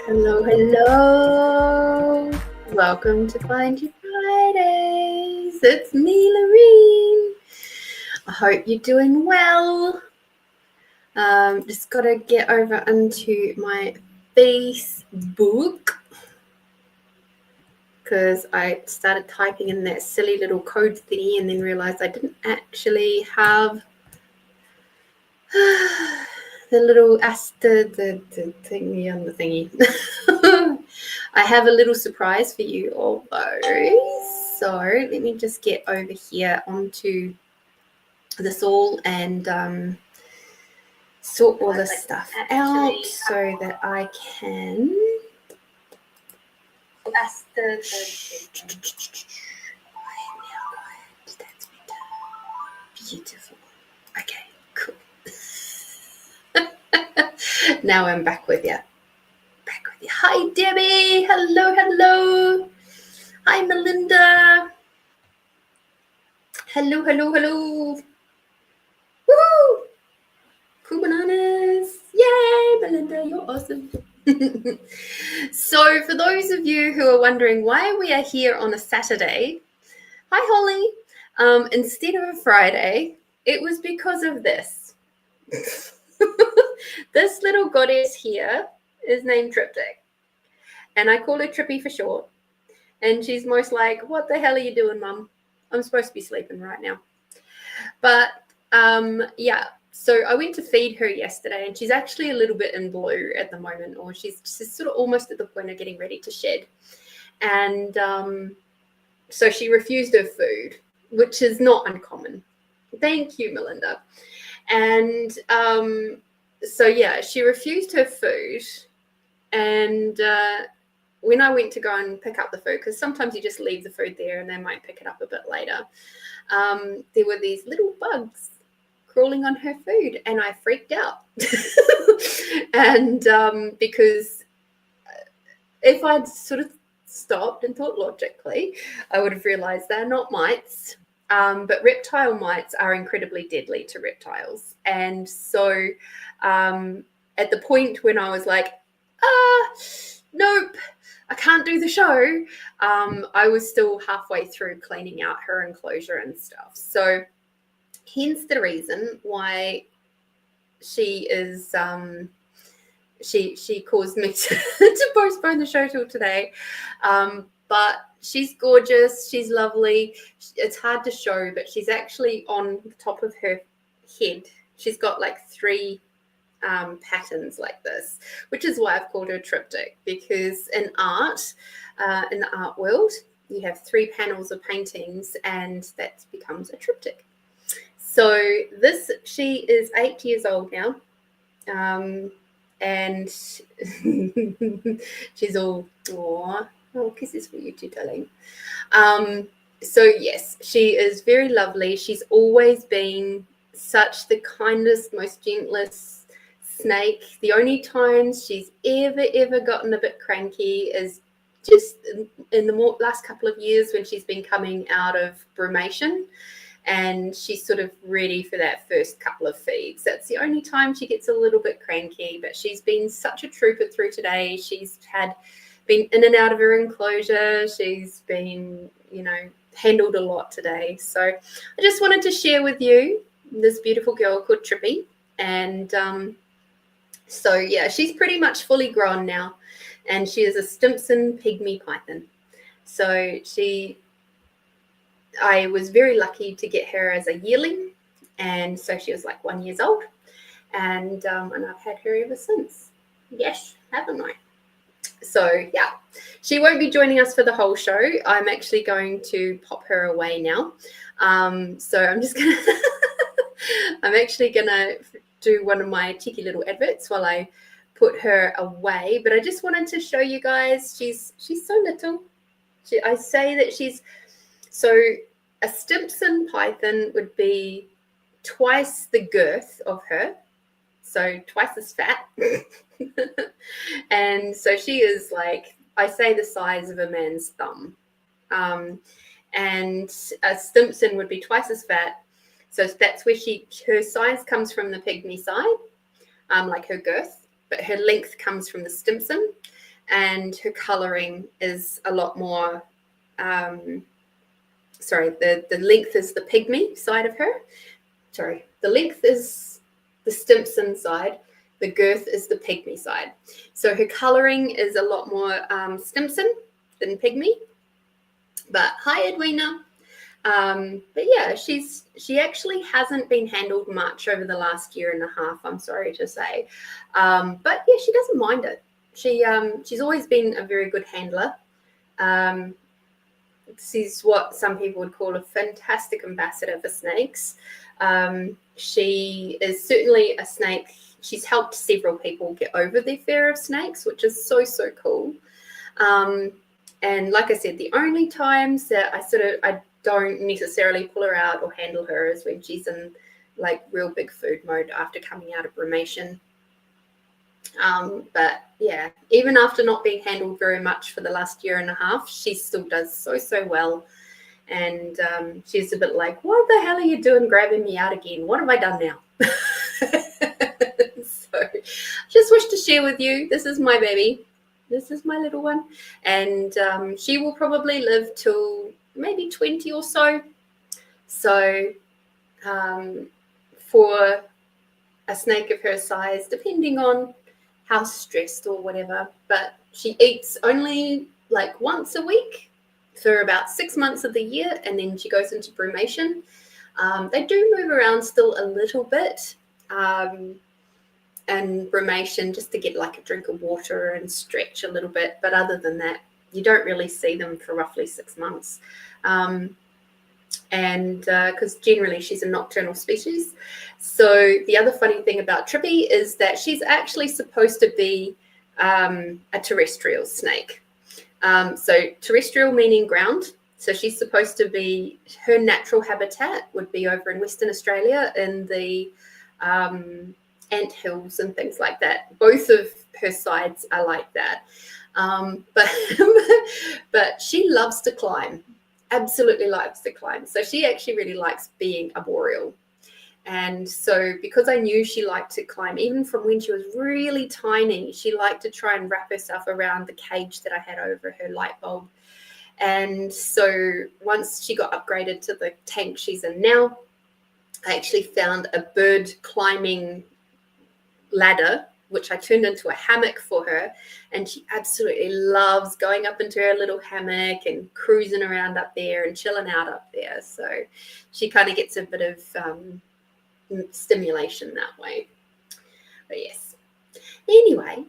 Hello, hello. Welcome to Find You Fridays. It's me, Lorene. I hope you're doing well. Just got to get over into my Facebook because I started typing in that silly little code thingy and then realized I didn't actually have the little the thingy on the thingy. I have a little surprise for you all though. So let me just get over here onto this all and sort all this stuff out so that I can. That's better. Beautiful. Okay, cool. Now I'm back with you. Hi, Debbie. Hello, hello. Hi, Melinda. Hello, hello, hello. Woo! Cool bananas. Yay, Melinda, you're awesome. So for those of you who are wondering why we are here on a Saturday, hi, Holly, instead of a Friday, it was because of this. This little goddess here is named Triptych, and I call her Trippy for short. And she's most like, what the hell are you doing, Mum? I'm supposed to be sleeping right now. But yeah, so I went to feed her yesterday, and she's actually a little bit in blue at the moment, or she's sort of almost at the point of getting ready to shed. And so she refused her food, which is not uncommon. Thank you, Melinda. And so yeah, she refused her food, and when I went to go and pick up the food, because sometimes you just leave the food there and they might pick it up a bit later, there were these little bugs crawling on her food, and I freaked out. And because if I'd sort of stopped and thought logically, I would have realized they're not mites. But reptile mites are incredibly deadly to reptiles. And so at the point when I was like, nope, I can't do the show, I was still halfway through cleaning out her enclosure and stuff. So hence the reason why she is she caused me to postpone the show till today. But she's gorgeous, she's lovely. It's hard to show, but she's actually on the top of her head. She's got like 3 patterns like this, which is why I've called her Triptych, because in art, in the art world, you have 3 panels of paintings and that becomes a triptych. So she is 8 years old now, and she's all, oh, kisses for you too, darling. So yes, she is very lovely. She's always been such the kindest, most gentlest snake. The only times she's ever gotten a bit cranky is just in the last couple of years when she's been coming out of brumation, and she's sort of ready for that first couple of feeds. That's the only time she gets a little bit cranky, but she's been such a trooper through today. She's been in and out of her enclosure. She's been, handled a lot today. So I just wanted to share with you this beautiful girl called Trippy. And so yeah, she's pretty much fully grown now, and she is a Stimson pygmy python. So I was very lucky to get her as a yearling, and so she was like 1 year old, and I've had her ever since. Yes, haven't I? So yeah, she won't be joining us for the whole show. I'm actually going to pop her away now. So I'm actually gonna do one of my cheeky little adverts while I put her away. But I just wanted to show you guys, she's so little. I say that so a Stimson python would be twice the girth of her, so twice as fat. And so she is like, I say, the size of a man's thumb. And a Stimson would be twice as fat. So that's where her size comes from, the pygmy side, like her girth, but her length comes from the Stimson. and her colouring is a lot more, sorry, the length is the pygmy side of her. Sorry, the length is the Stimson side, the girth is the pygmy side. So her colouring is a lot more Stimson than pygmy. But hi, Edwina. But yeah, she actually hasn't been handled much over the last year and a half, I'm sorry to say. But yeah, she doesn't mind it. She's always been a very good handler. She's what some people would call a fantastic ambassador for snakes. She is certainly a snake. She's helped several people get over their fear of snakes, which is so, so cool. And like I said, the only times that I don't necessarily pull her out or handle her is when she's in like real big food mode after coming out of brumation. But yeah, even after not being handled very much for the last year and a half, she still does so, so well. And she's a bit like, what the hell are you doing grabbing me out again? What have I done now? So just wish to share with you, this is my baby. This is my little one. And she will probably live till maybe 20 or so. So for a snake of her size, depending on how stressed or whatever, but she eats only like once a week for about 6 months of the year, and then she goes into brumation. They do move around still a little bit, and brumation just to get like a drink of water and stretch a little bit, but other than that, you don't really see them for roughly 6 months. And because generally she's a nocturnal species. So the other funny thing about Trippy is that she's actually supposed to be a terrestrial snake. So terrestrial meaning ground. So she's supposed to be, her natural habitat would be over in Western Australia in the ant hills and things like that. Both of her sides are like that. But she loves to climb. Absolutely likes to climb. So she actually really likes being arboreal. And so because I knew she liked to climb, even from when she was really tiny, she liked to try and wrap herself around the cage that I had over her light bulb. And so once she got upgraded to the tank she's in now, I actually found a bird climbing ladder, which I turned into a hammock for her, and she absolutely loves going up into her little hammock and cruising around up there and chilling out up there. So she kind of gets a bit of stimulation that way. But yes, anyway,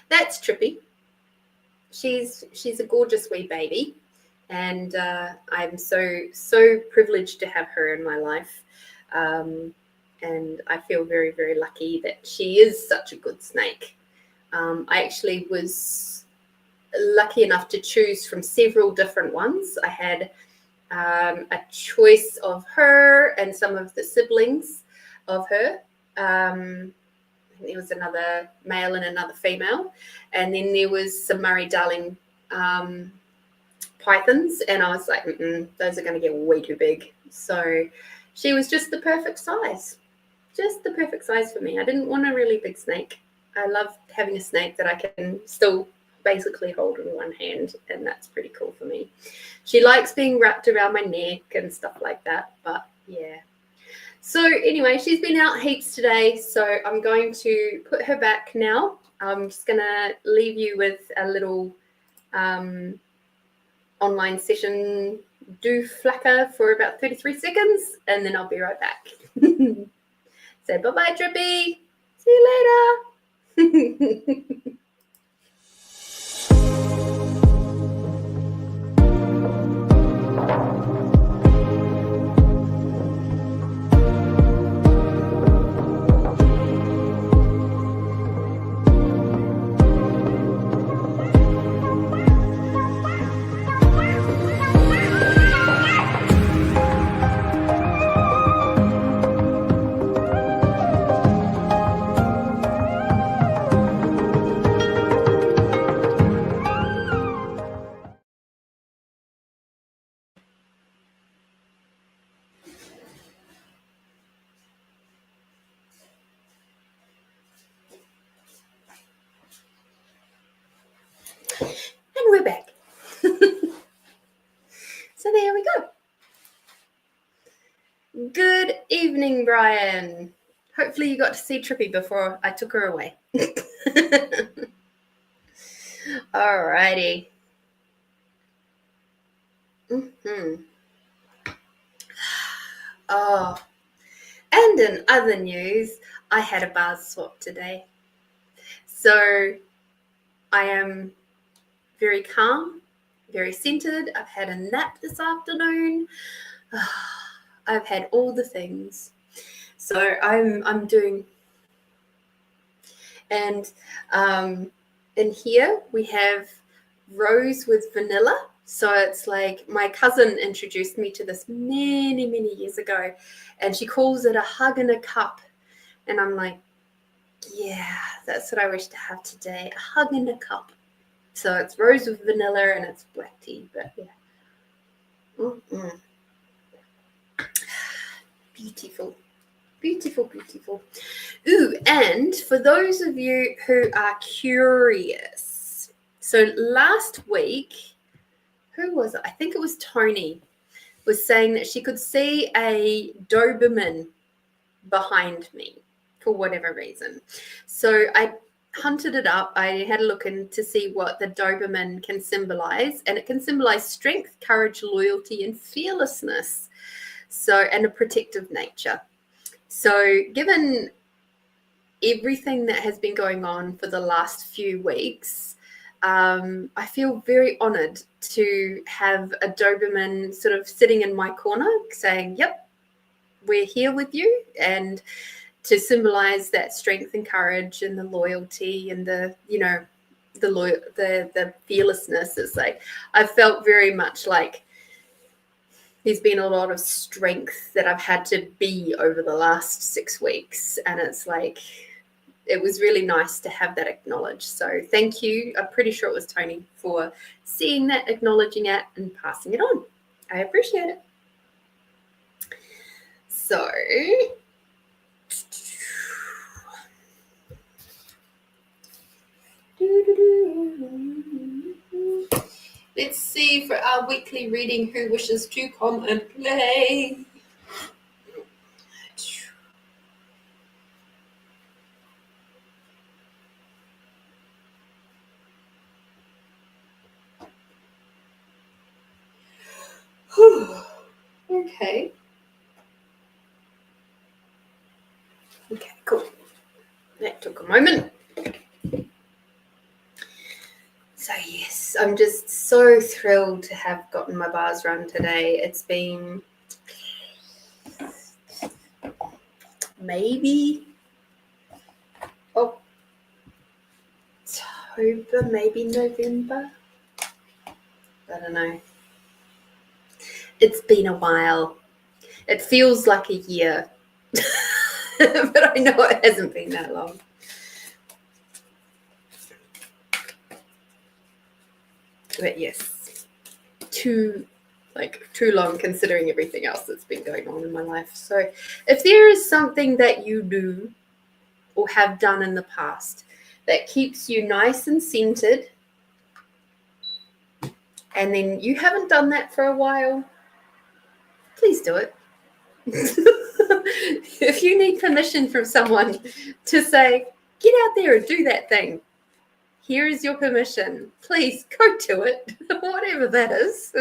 that's Trippy. She's a gorgeous wee baby, and I'm so privileged to have her in my life. And I feel very, very lucky that she is such a good snake. I actually was lucky enough to choose from several different ones. I had a choice of her and some of the siblings of her. There was another male and another female. And then there was some Murray-Darling pythons. And I was like, those are going to get way too big. So she was just the perfect size. Just the perfect size for me. I didn't want a really big snake. I love having a snake that I can still basically hold in one hand, and that's pretty cool for me. She likes being wrapped around my neck and stuff like that, but yeah. So anyway, she's been out heaps today, so I'm going to put her back now. I'm just going to leave you with a little online session do flacker for about 33 seconds, and then I'll be right back. Say bye-bye, Trippy. See you later. Good evening, Brian. Hopefully you got to see Trippy before I took her away. Alrighty. Oh, and in other news, I had a bars swap today. So I am very calm, very centered. I've had a nap this afternoon. I've had all the things. So I'm doing, and in here we have rose with vanilla. So it's like my cousin introduced me to this many, many years ago, and she calls it a hug in a cup. And I'm like, yeah, that's what I wish to have today, a hug in a cup. So it's rose with vanilla and it's black tea, but yeah. Mm-mm. Beautiful. Beautiful, beautiful. Ooh, and for those of you who are curious, so last week, who was it? I think it was Tony, was saying that she could see a Doberman behind me for whatever reason. So I hunted it up. I had a look in to see what the Doberman can symbolize, and it can symbolize strength, courage, loyalty, and fearlessness. So, and a protective nature. So given everything that has been going on for the last few weeks, I feel very honored to have a Doberman sort of sitting in my corner saying, yep, we're here with you, and to symbolize that strength and courage and the loyalty and the, you know, the fearlessness. Is like, I felt very much like there's been a lot of strength that I've had to be over the last 6 weeks. And it's like, it was really nice to have that acknowledged. So thank you. I'm pretty sure it was Tony for seeing that, acknowledging it, and passing it on. I appreciate it. So let's see for our weekly reading who wishes to come and play. Okay. Okay, cool. That took a moment. So yes, I'm just so thrilled to have gotten my bars run today. It's been maybe October, maybe November. I don't know. It's been a while. It feels like a year, but I know it hasn't been that long. But yes, too long considering everything else that's been going on in my life. So if there is something that you do or have done in the past that keeps you nice and centered, and then you haven't done that for a while, please do it. If you need permission from someone to say, get out there and do that thing, here is your permission. Please go do it, whatever that is.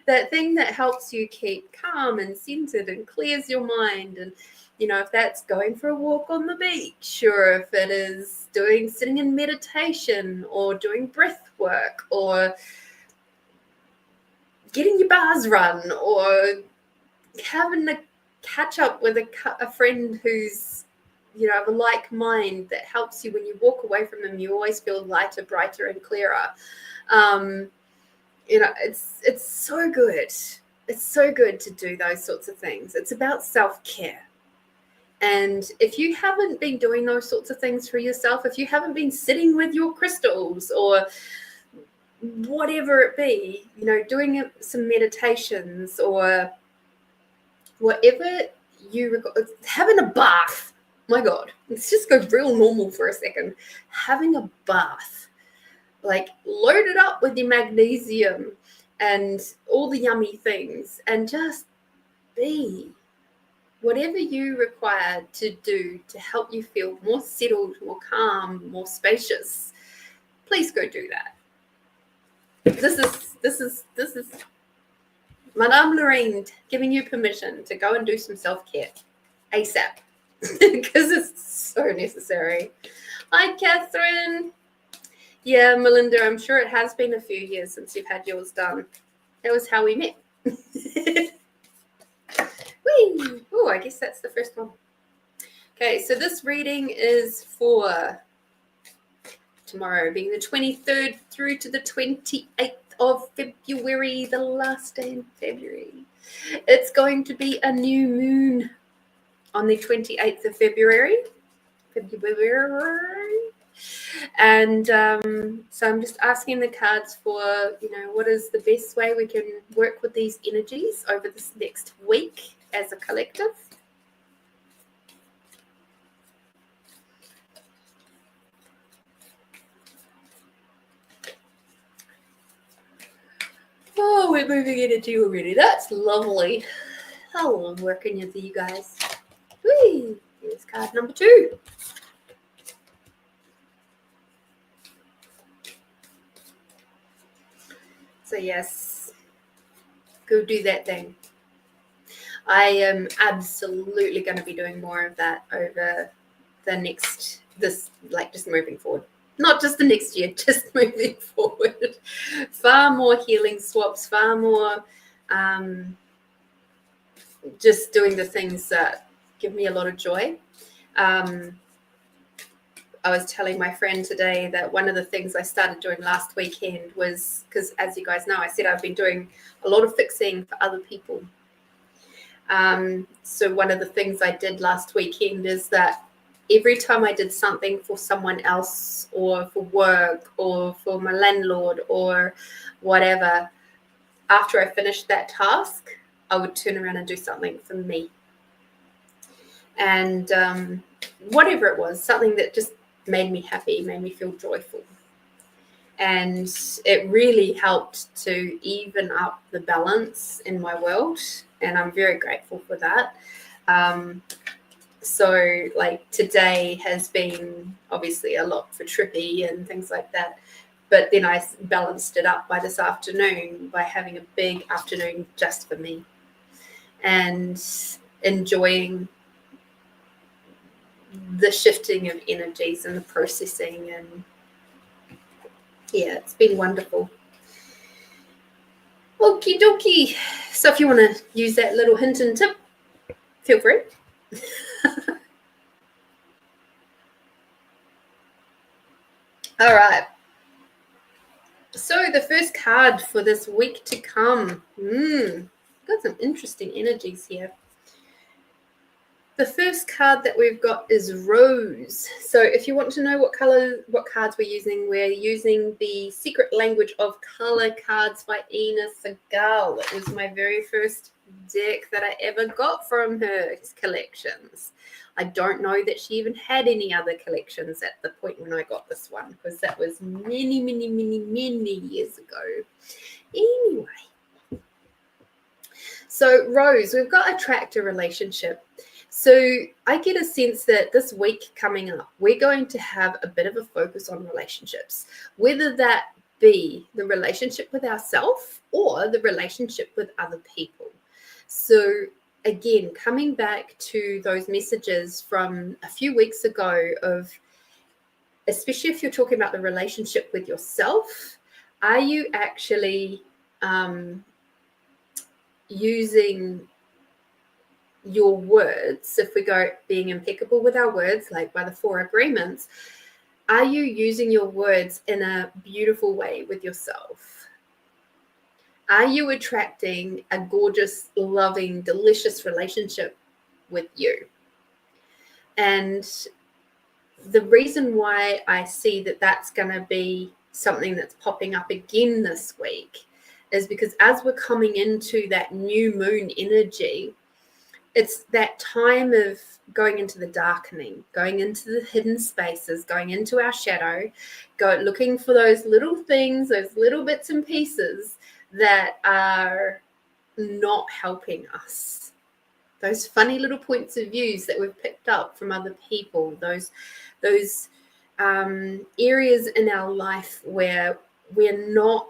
That thing that helps you keep calm and centered and clears your mind. And, you know, if that's going for a walk on the beach, or if it is sitting in meditation, or doing breath work, or getting your bars run, or having a catch up with a friend who's, you know, of a like mind, that helps you when you walk away from them, you always feel lighter, brighter, and clearer. You know, it's so good. It's so good to do those sorts of things. It's about self-care. And if you haven't been doing those sorts of things for yourself, if you haven't been sitting with your crystals or whatever it be, you know, doing some meditations or whatever having a bath. My God, let's just go real normal for a second. Having a bath, like load it up with your magnesium and all the yummy things, and just be. Whatever you require to do to help you feel more settled, more calm, more spacious, please go do that. This is Madame Lorene giving you permission to go and do some self-care ASAP because it's so necessary. Hi, Catherine. Yeah, Melinda, I'm sure it has been a few years since you've had yours done. That was how we met. Whee! Oh, I guess that's the first one. Okay, so this reading is for tomorrow, being the 23rd through to the 28th of February, the last day in February. It's going to be a new moon on the 28th of February. And so I'm just asking the cards for, what is the best way we can work with these energies over this next week as a collective. Oh, we're moving energy already. That's lovely. I love working with you guys. Whee! Here's card number 2. So yes, go do that thing. I am absolutely going to be doing more of that over the just moving forward. Not just the next year, just moving forward. Far more healing swaps, far more just doing the things that give me a lot of joy. I was telling my friend today that one of the things I started doing last weekend was, because as you guys know, I said I've been doing a lot of fixing for other people. So one of the things I did last weekend is that every time I did something for someone else or for work or for my landlord or whatever, after I finished that task, I would turn around and do something for me. And whatever it was, something that just made me happy, made me feel joyful. And it really helped to even up the balance in my world. And I'm very grateful for that. So like today has been obviously a lot for Trippy and things like that. But then I balanced it up by this afternoon by having a big afternoon just for me and enjoying the shifting of energies and the processing. And yeah, it's been wonderful. Okie dokie. So if you want to use that little hint and tip, feel free. All right. So the first card for this week to come. Got some interesting energies here. The first card that we've got is Rose. So if you want to know what cards we're using the Secret Language of Color cards by Ina Segal. It was my very first deck that I ever got from her collections. I don't know that she even had any other collections at the point when I got this one, because that was many, many, many, many years ago. Anyway. So Rose, we've got attract a relationship. So I get a sense that this week coming up, we're going to have a bit of a focus on relationships, whether that be the relationship with ourselves or the relationship with other people. So again, coming back to those messages from a few weeks ago of, especially if you're talking about the relationship with yourself, are you actually using your words? If we go being impeccable with our words, like by the 4 agreements, are you using your words in a beautiful way with yourself? Are you attracting a gorgeous, loving, delicious relationship with you? And the reason why I see that that's going to be something that's popping up again this week is because as we're coming into that new moon energy, it's that time of going into the darkening, going into the hidden spaces, going into our shadow, looking for those little things, those little bits and pieces that are not helping us. those funny little points of views that we've picked up from other people, those areas in our life where we're not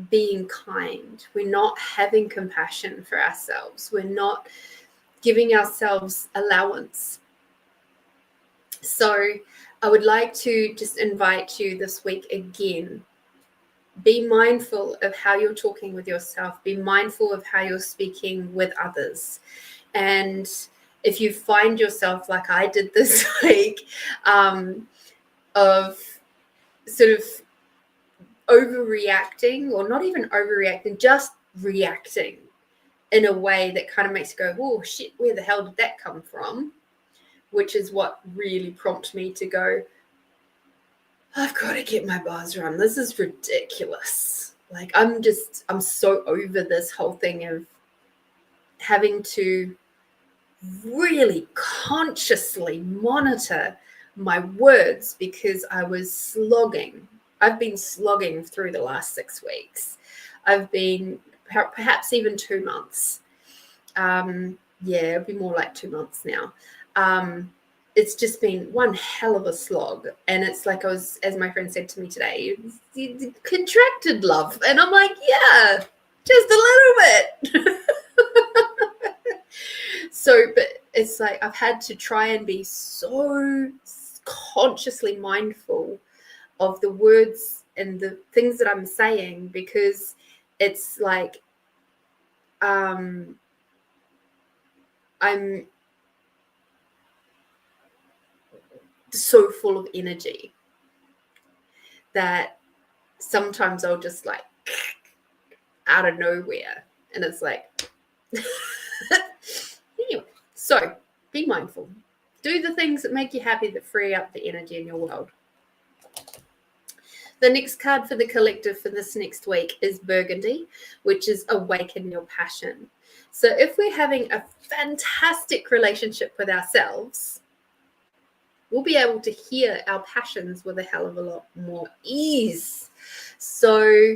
being kind, we're not having compassion for ourselves, we're not giving ourselves allowance. So I would like to just invite you this week again, be mindful of how you're talking with yourself, be mindful of how you're speaking with others. And if you find yourself like I did this week, of sort of overreacting, or not even overreacting, just reacting in a way that kind of makes you go, oh shit, where the hell did that come from? Which is what really prompted me to go, I've got to get my bars run. This is ridiculous. Like, I'm so over this whole thing of having to really consciously monitor my words, because I was slogging. I've been slogging through the last 6 weeks. I've been perhaps even 2 months. It'd be more like 2 months now. It's just been one hell of a slog. And it's like as my friend said to me today, contracted love. And I'm like, yeah, just a little bit. So, but it's like I've had to try and be so consciously mindful of the words and the things that I'm saying, because it's like I'm so full of energy that sometimes I'll just like out of nowhere, and it's like anyway. So be mindful, do the things that make you happy, that free up the energy in your world. The next card for the collective for this next week is Burgundy, which is awaken your passion. So if we're having a fantastic relationship with ourselves, we'll be able to hear our passions with a hell of a lot more ease. So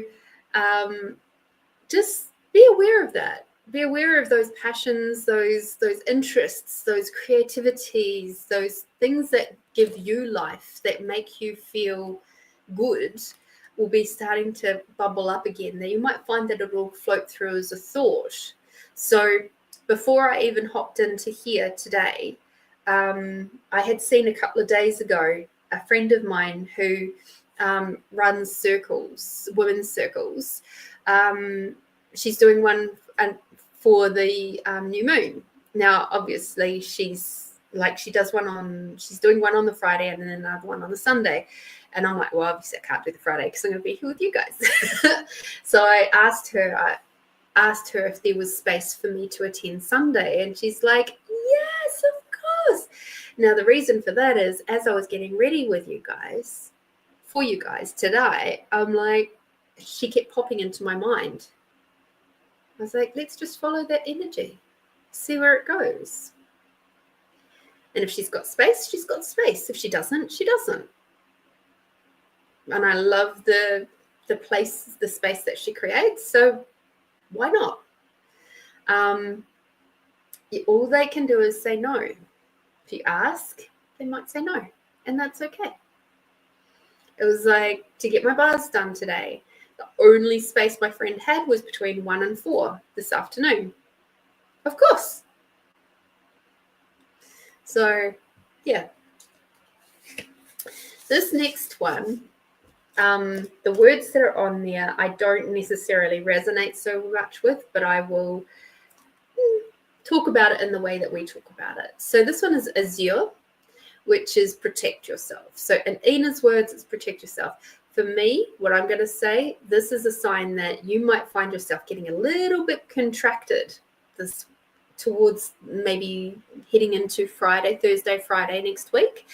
just be aware of that. Be aware of those passions, those interests, those creativities, those things that give you life, that make you feel good, will be starting to bubble up again. Now you might find that it will float through as a thought. So before I even hopped into here today, I had seen a couple of days ago a friend of mine who runs circles, women's circles. She's doing one for the new moon. Now, obviously, she's doing one on the Friday and then another one on the Sunday. And I'm like, well, obviously I can't do the Friday because I'm going to be here with you guys. So I asked her if there was space for me to attend Sunday. And she's like, yes, of course. Now, the reason for that is, as I was getting ready with you guys, for you guys today, I'm like, she kept popping into my mind. I was like, let's just follow that energy, see where it goes. And if she's got space, she's got space. If she doesn't, she doesn't. And I love the space that she creates. So why not? All they can do is say no. If you ask, they might say no, and that's okay. It was like, to get my bars done today, the only space my friend had was between 1 and 4 this afternoon. Of course. So, yeah. This next one, the words that are on there, I don't necessarily resonate so much with, but I will talk about it in the way that we talk about it. So this one is Azure, which is protect yourself. So in Ina's words, it's protect yourself. For me, what I'm going to say, this is a sign that you might find yourself getting a little bit contracted this towards maybe heading into Thursday, Friday next week.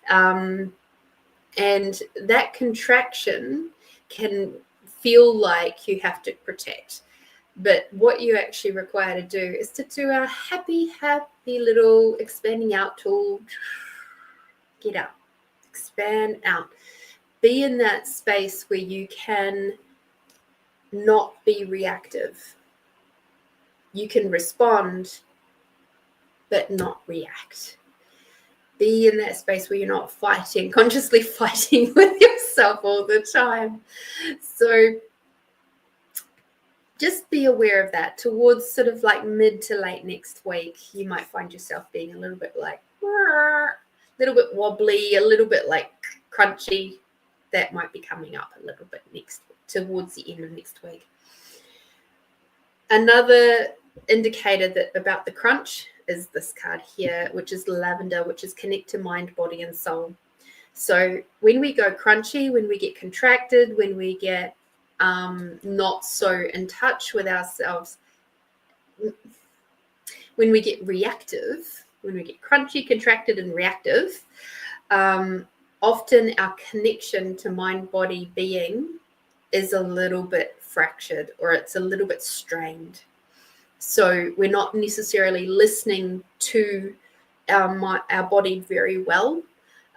And that contraction can feel like you have to protect. But what you actually require to do is to do a happy little expanding out tool. Get out, expand out. Be in that space where you can not be reactive. You can respond but not react. Be in that space where you're not consciously fighting with yourself all the time. So just be aware of that. Towards sort of like mid to late next week, you might find yourself being a little bit like, a little bit wobbly, a little bit like crunchy. That might be coming up a little bit towards the end of next week. Another indicator that about the crunch is this card here, which is lavender, which is connect to mind, body, and soul. So when we go crunchy, when we get contracted, when we get not so in touch with ourselves, when we get reactive, when we get crunchy, contracted, and reactive, often our connection to mind, body, being is a little bit fractured, or it's a little bit strained. So we're not necessarily listening to our body very well.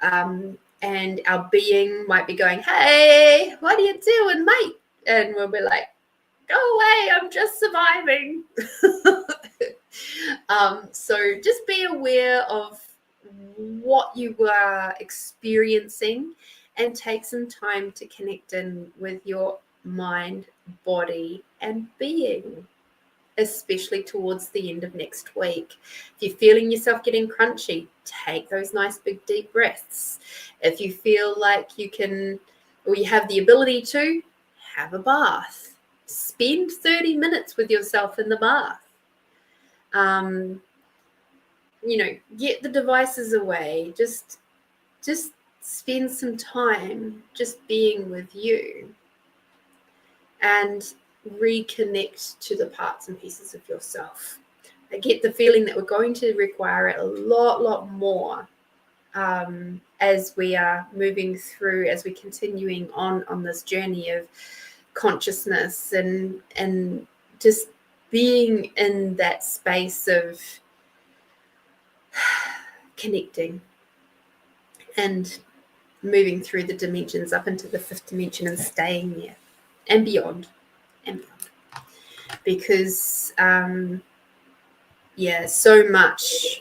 And our being might be going, hey, what are you doing, mate? And we'll be like, go away, I'm just surviving. So just be aware of what you are experiencing and take some time to connect in with your mind, body, and being, especially towards the end of next week. If you're feeling yourself getting crunchy, take those nice big deep breaths. If you feel like you can, or you have the ability to, have a bath. Spend 30 minutes with yourself in the bath. Get the devices away. Just spend some time just being with you and reconnect to the parts and pieces of yourself. I get the feeling that we're going to require it a lot more as we are moving through, as we're continuing on this journey of consciousness and just being in that space of connecting and moving through the dimensions up into the fifth dimension and staying there and beyond. Because so much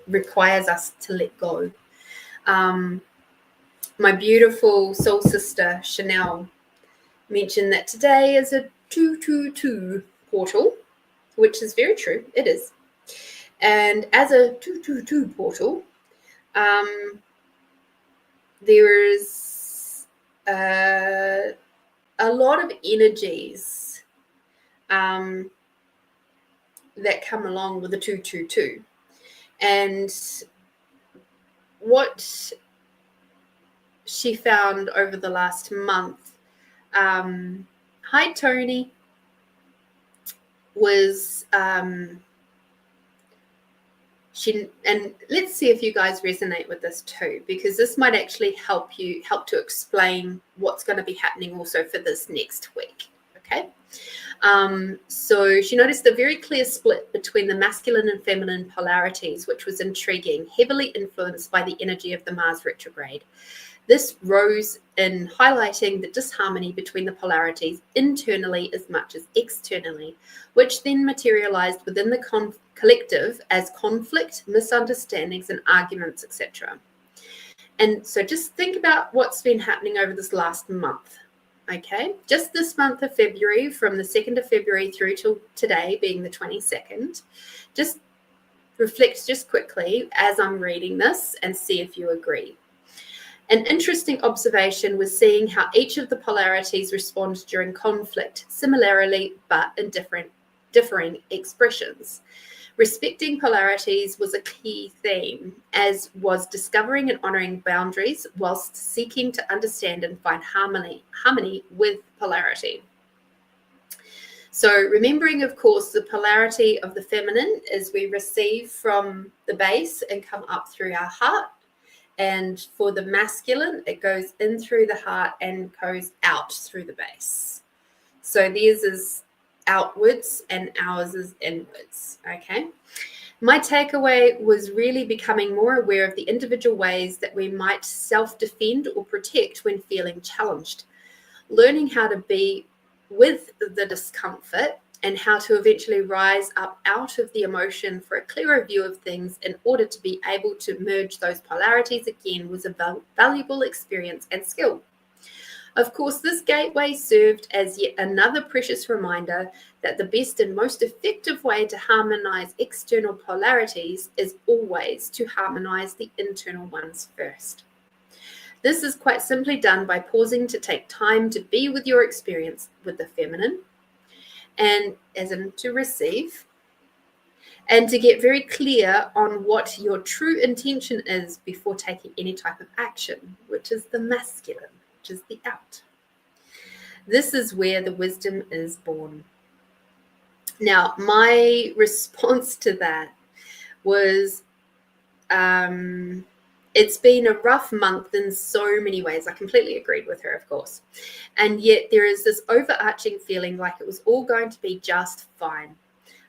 requires us to let go. My beautiful soul sister Chanel mentioned that today is a 222 portal, which is very true. It is. And as a 222 portal, there is a lot of energies that come along with the 222. And what she found over the last month, hi Tony, was and let's see if you guys resonate with this too, because this might actually help to explain what's going to be happening also for this next week. Okay. So she noticed a very clear split between the masculine and feminine polarities, which was intriguing, heavily influenced by the energy of the Mars retrograde. This rose in highlighting the disharmony between the polarities internally as much as externally, which then materialized within the collective as conflict, misunderstandings, and arguments, etc. And so just think about what's been happening over this last month. Okay, just this month of February, from the 2nd of February through till today, being the 22nd, just reflect just quickly as I'm reading this and see if you agree. An interesting observation was seeing how each of the polarities respond during conflict, similarly but in differing expressions. Respecting polarities was a key theme, as was discovering and honoring boundaries whilst seeking to understand and find harmony with polarity. So remembering, of course, the polarity of the feminine is we receive from the base and come up through our heart. And for the masculine, it goes in through the heart and goes out through the base. So theirs is outwards and ours is inwards. Okay. My takeaway was really becoming more aware of the individual ways that we might self-defend or protect when feeling challenged. Learning how to be with the discomfort and how to eventually rise up out of the emotion for a clearer view of things in order to be able to merge those polarities again was a valuable experience and skill. Of course, this gateway served as yet another precious reminder that the best and most effective way to harmonize external polarities is always to harmonize the internal ones first. This is quite simply done by pausing to take time to be with your experience with the feminine, and as in to receive, and to get very clear on what your true intention is before taking any type of action, which is the masculine, which is the out. This is where the wisdom is born. Now, my response to that was, it's been a rough month in so many ways. I completely agreed with her, of course. And yet there is this overarching feeling like it was all going to be just fine.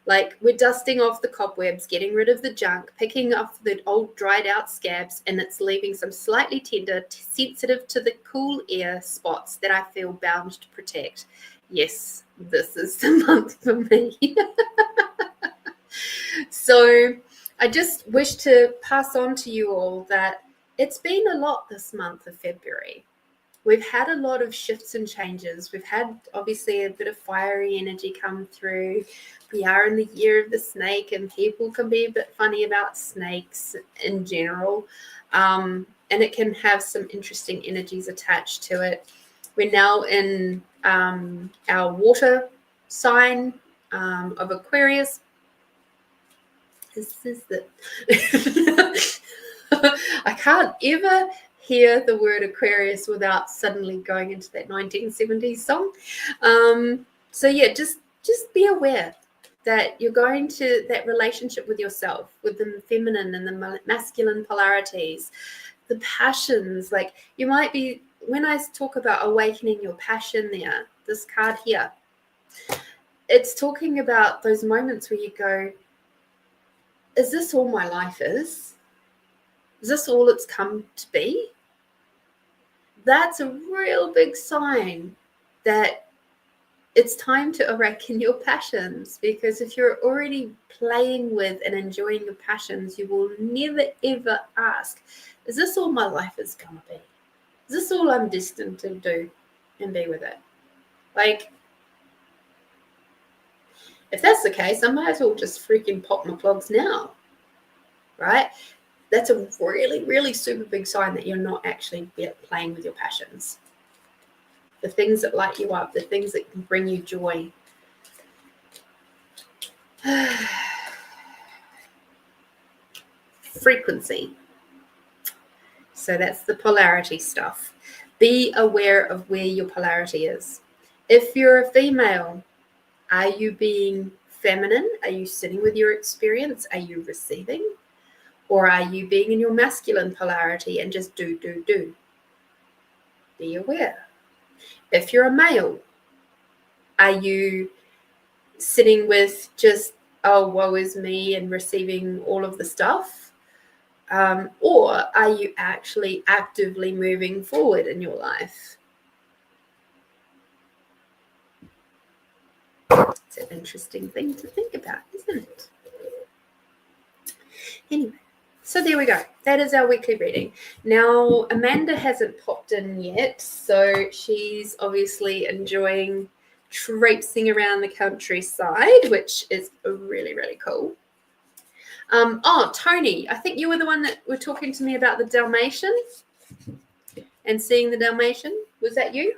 Like we're dusting off the cobwebs, getting rid of the junk, picking up the old dried out scabs, and it's leaving some slightly tender, sensitive to the cool air spots that I feel bound to protect. Yes, this is the month for me. So I just wish to pass on to you all that it's been a lot this month of February. We've had a lot of shifts and changes. We've had obviously a bit of fiery energy come through. We are in the year of the snake, and people can be a bit funny about snakes in general. And it can have some interesting energies attached to it. We're now in our water sign of Aquarius. This is the I can't ever hear the word Aquarius without suddenly going into that 1970s song. So yeah, just be aware that you're going to that relationship with yourself, with the feminine and the masculine polarities, the passions. Like you might be, when I talk about awakening your passion there, this card here, it's talking about those moments where you go, is this all my life is? Is this all it's come to be? That's a real big sign that it's time to awaken your passions, because if you're already playing with and enjoying your passions, you will never, ever ask, is this all my life is going to be? Is this all I'm destined to do and be with it? Like, if that's the case, I might as well just freaking pop my plugs now, right? That's a really, really super big sign that you're not actually playing with your passions. The things that light you up, the things that can bring you joy. Frequency. So that's the polarity stuff. Be aware of where your polarity is. If you're a female, are you being feminine? Are you sitting with your experience? Are you receiving? Or are you being in your masculine polarity and just do? Be aware. If you're a male, are you sitting with just, oh, woe is me, and receiving all of the stuff? Or are you actually actively moving forward in your life? It's an interesting thing to think about, isn't it? Anyway, so there we go. That is our weekly reading. Now, Amanda hasn't popped in yet, so she's obviously enjoying traipsing around the countryside, which is really, really cool. Oh, Tony, I think you were the one that were talking to me about the Dalmatian and seeing the Dalmatian. Was that you?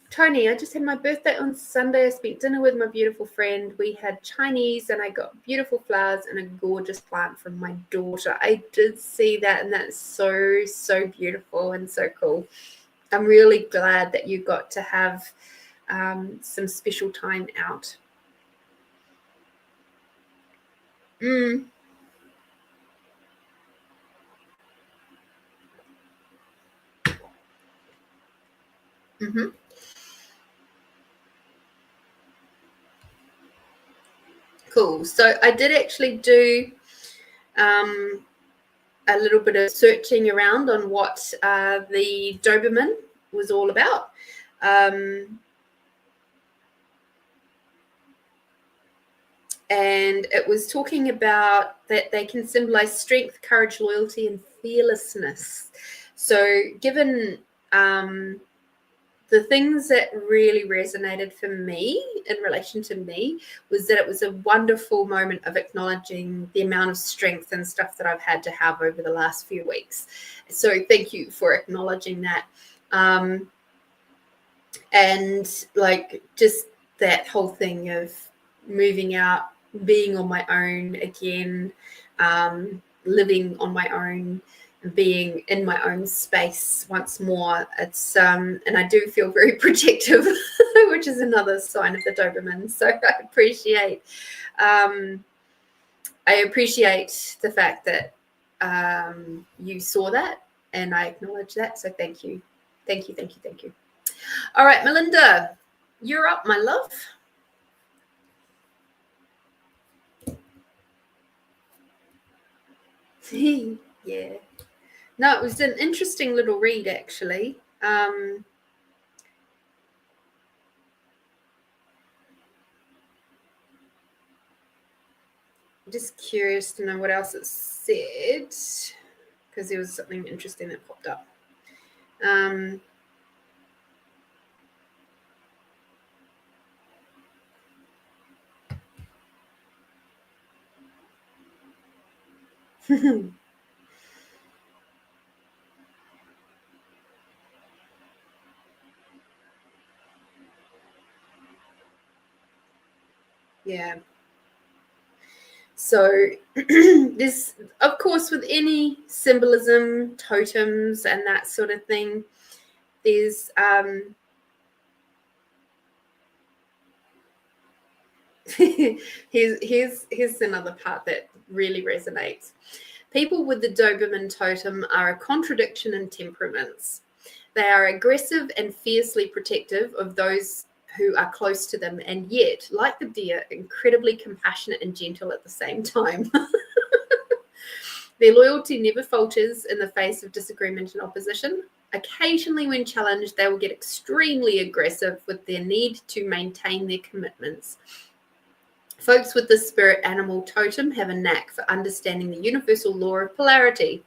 Tony, I just had my birthday on Sunday. I spent dinner with my beautiful friend. We had Chinese and I got beautiful flowers and a gorgeous plant from my daughter. I did see that, and that's so, so beautiful and so cool. I'm really glad that you got to have some special time out. Mm-hmm. Cool. So I did actually do a little bit of searching around on what the Doberman was all about. and it was talking about that they can symbolize strength, courage, loyalty, and fearlessness. So given the things that really resonated for me in relation to me was that it was a wonderful moment of acknowledging the amount of strength and stuff that I've had to have over the last few weeks. So thank you for acknowledging that. And like just that whole thing of moving out, being on my own again, living on my own, being in my own space once more. It's and I do feel very protective, which is another sign of the Doberman. So I appreciate the fact that you saw that, and I acknowledge that. So thank you. All right, Melinda, you're up, my love. Yeah. No, it was an interesting little read, actually. Just curious to know what else it said, because there was something interesting that popped up. Yeah. So this, of course, with any symbolism, totems, and that sort of thing, there's here's another part that really resonates. People with the Doberman totem are a contradiction in temperaments. They are aggressive and fiercely protective of those who are close to them, and yet, like the deer, incredibly compassionate and gentle at the same time. Their loyalty never falters in the face of disagreement and opposition. Occasionally, when challenged, they will get extremely aggressive with their need to maintain their commitments. Folks with the spirit animal totem have a knack for understanding the universal law of polarity.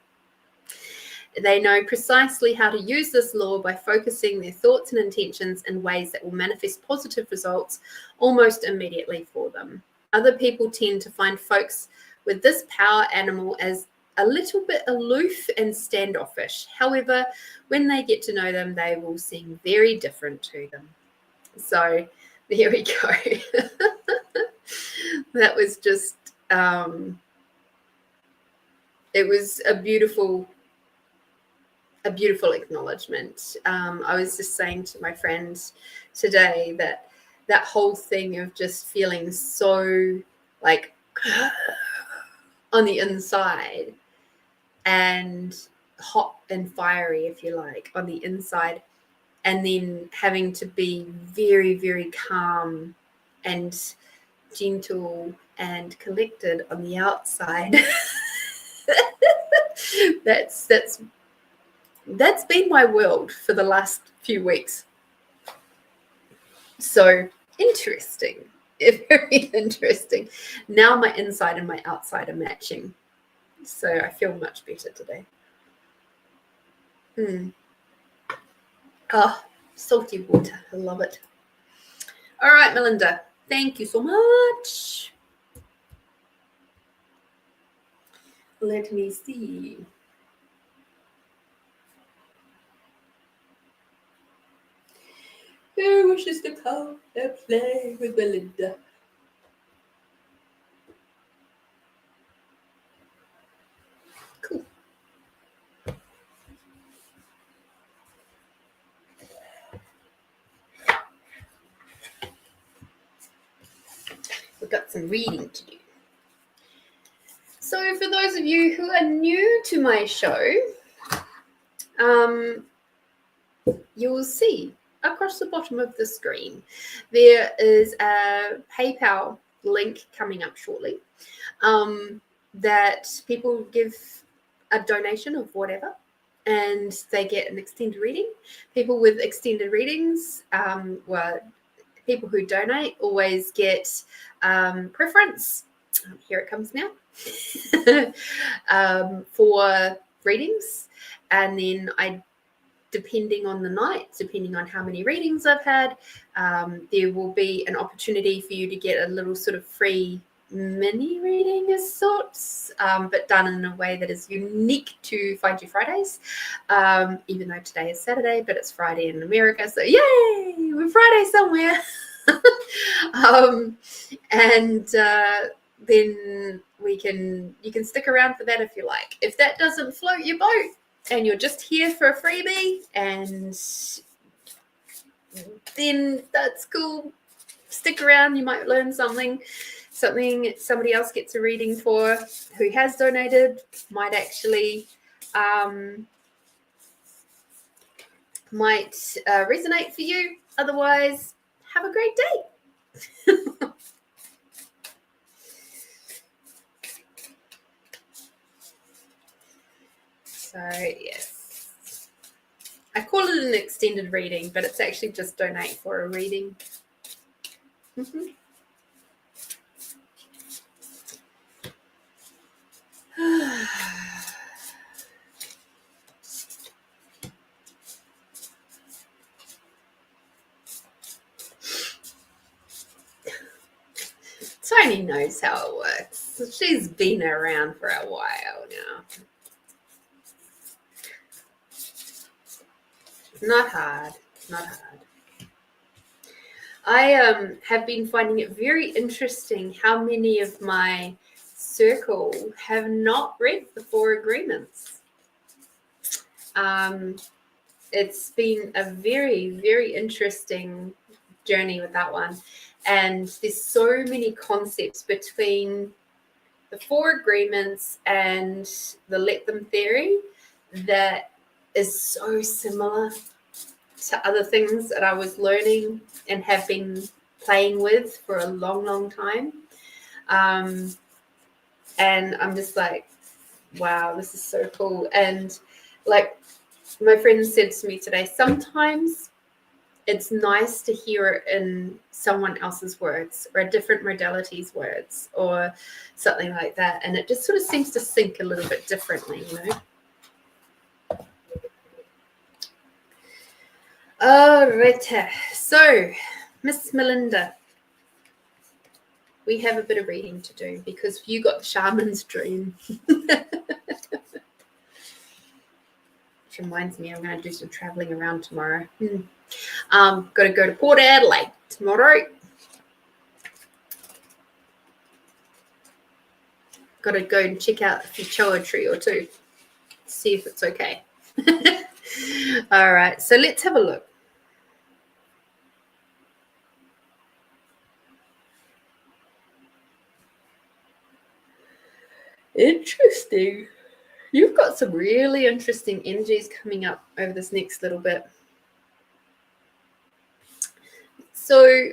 They know precisely how to use this law by focusing their thoughts and intentions in ways that will manifest positive results almost immediately for them. Other people tend to find folks with this power animal as a little bit aloof and standoffish. However, when they get to know them, they will seem very different to them. So there we go. That was just, it was a beautiful acknowledgement. I was just saying to my friend today that whole thing of just feeling so like on the inside and hot and fiery, if you like, on the inside, and then having to be very, very calm and gentle and collected on the outside. That's been my world for the last few weeks. So interesting. Very interesting. Now my inside and my outside are matching. So I feel much better today. Oh, salty water. I love it. All right, Melinda. Thank you so much. Let me see. Who wishes to come and play with Melinda? Cool. We've got some reading to do. So for those of you who are new to my show, you will see across the bottom of the screen there is a PayPal link coming up shortly that people give a donation of whatever and they get an extended reading. People with extended readings, people who donate always get preference. Here it comes now. For readings, and then depending on the night, depending on how many readings I've had, there will be an opportunity for you to get a little sort of free mini reading of sorts, but done in a way that is unique to Find You Fridays, even though today is Saturday, but it's Friday in America, so yay, we're Friday somewhere. And then you can stick around for that if you like. If that doesn't float your boat and you're just here for a freebie, and then that's cool. Stick around, you might learn something somebody else gets a reading for who has donated might actually resonate for you. Otherwise, have a great day. So yes, I call it an extended reading, but it's actually just donate for a reading. Tony knows how it works. She's been around for a while now. Not hard. I have been finding it very interesting how many of my circle have not read the 4 agreements. It's been a very, very interesting journey with that one. And there's so many concepts between the 4 agreements and the let them theory that is so similar to other things that I was learning and have been playing with for a long, long time. And I'm just like, wow, this is so cool. And like my friend said to me today, sometimes it's nice to hear it in someone else's words or a different modality's words or something like that. And it just sort of seems to sink a little bit differently, you know? All right. So, Miss Melinda, we have a bit of reading to do because you got the shaman's dream. Which reminds me, I'm going to do some traveling around tomorrow. Got to go to Port Adelaide tomorrow. Got to go and check out a Fichoa tree or two. See if it's okay. All right, so let's have a look. Interesting. You've got some really interesting energies coming up over this next little bit. So,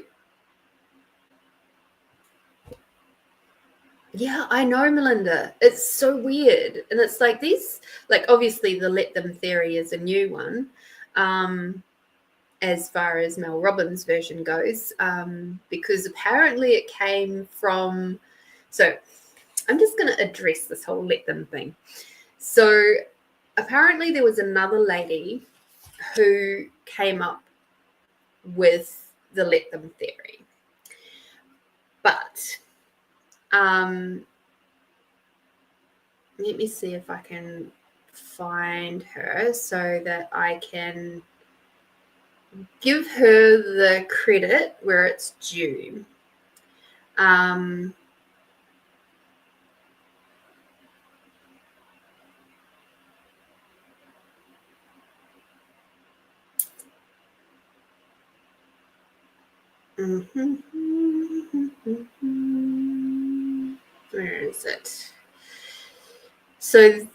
yeah, I know, Melinda. It's so weird. And it's like these, like obviously the let them theory is a new one, as far as Mel Robbins' version goes, because apparently it came from, so I'm just going to address this whole let them thing. So apparently there was another lady who came up with the let them theory. But let me see if I can find her so that I can give her the credit where it's due. Where is it? So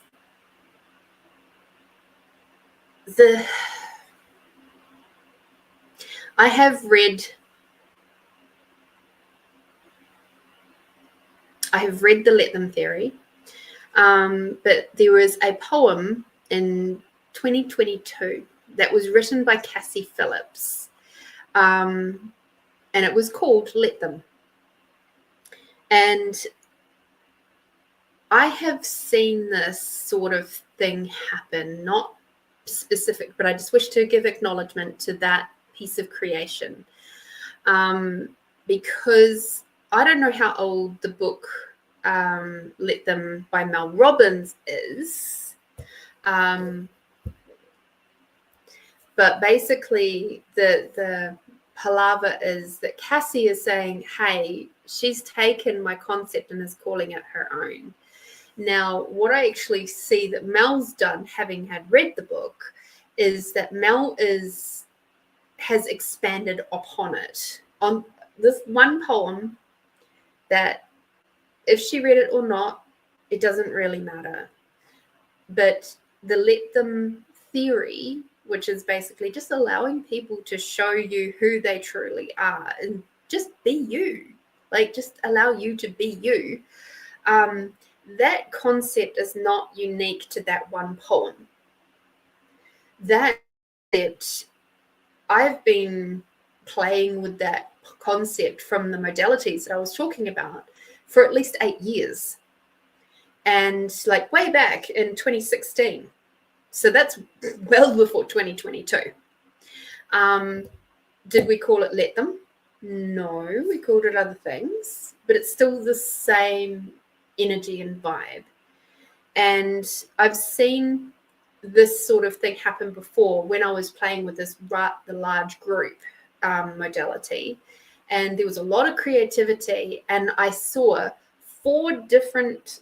I have read the let them theory, but there was a poem in 2022 that was written by Cassie Phillips, and it was called Let Them. And I have seen this sort of thing happen, not specific, but I just wish to give acknowledgement to that piece of creation, because I don't know how old the book Let Them by Mel Robbins is, but basically the palaver is that Cassie is saying, hey, she's taken my concept and is calling it her own. Now, what I actually see that Mel's done, having had read the book, is that Mel has expanded upon it. On this one poem that if she read it or not, it doesn't really matter. But the let them theory, which is basically just allowing people to show you who they truly are and just be you, like just allow you to be you. That concept is not unique to that one poem. That concept, I've been playing with that concept from the modalities that I was talking about for at least 8 years. And like way back in 2016. So that's well before 2022. Did we call it Let Them? No, we called it other things, but it's still the same energy and vibe. And I've seen this sort of thing happen before when I was playing with the large group modality, and there was a lot of creativity, and I saw 4 different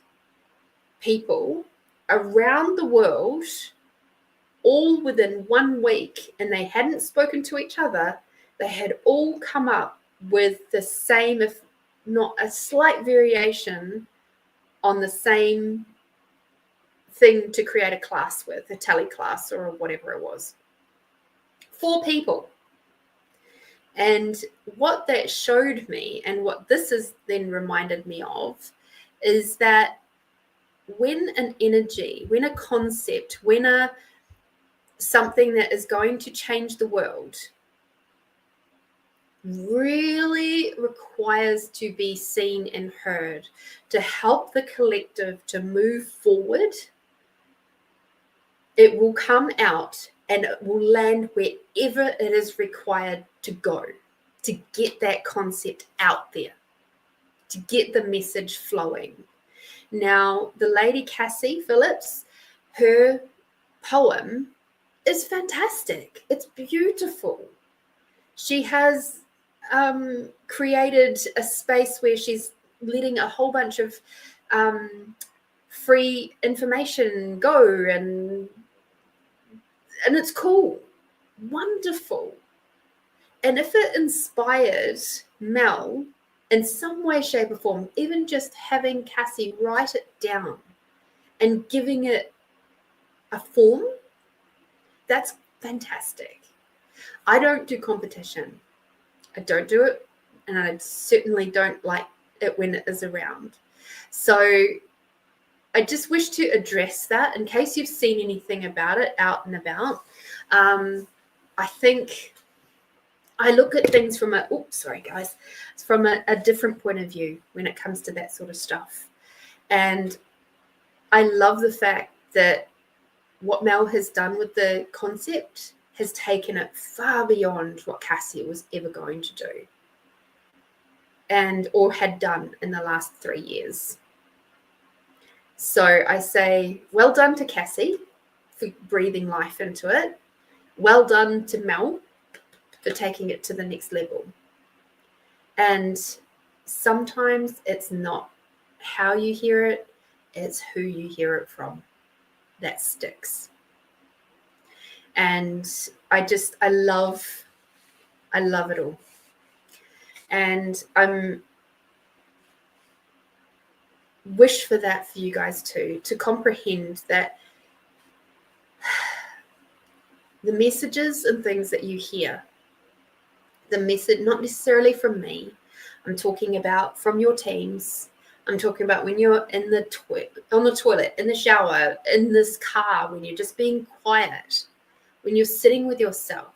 people around the world all within 1 week, and they hadn't spoken to each other. They had all come up with the same, if not a slight variation on the same thing to create a class with, a tele class or whatever it was. 4 people. And what that showed me, and what this has then reminded me of, is that when an energy, when a concept, when something that is going to change the world really requires to be seen and heard to help the collective to move forward, it will come out and it will land wherever it is required to go to get that concept out there, to get the message flowing. Now, the lady Cassie Phillips, her poem is fantastic. It's beautiful. She has created a space where she's letting a whole bunch of free information go, and it's cool, wonderful. And if it inspired Mel in some way, shape, or form, even just having Cassie write it down and giving it a form, that's fantastic. I don't do competition. I don't do it, and I certainly don't like it when it is around. So I just wish to address that in case you've seen anything about it out and about. I think I look at things from from a different point of view when it comes to that sort of stuff. And I love the fact that what Mel has done with the concept has taken it far beyond what Cassie was ever going to do or had done in the last 3 years. So I say, well done to Cassie for breathing life into it. Well done to Mel for taking it to the next level. And sometimes it's not how you hear it, it's who you hear it from that sticks. And I love it all. And I'm wish for that for you guys too, to comprehend that the messages and things that you hear, the message, not necessarily from me, I'm talking about from your teams. I'm talking about when you're in on the toilet, in the shower, in this car, when you're just being quiet, when you're sitting with yourself,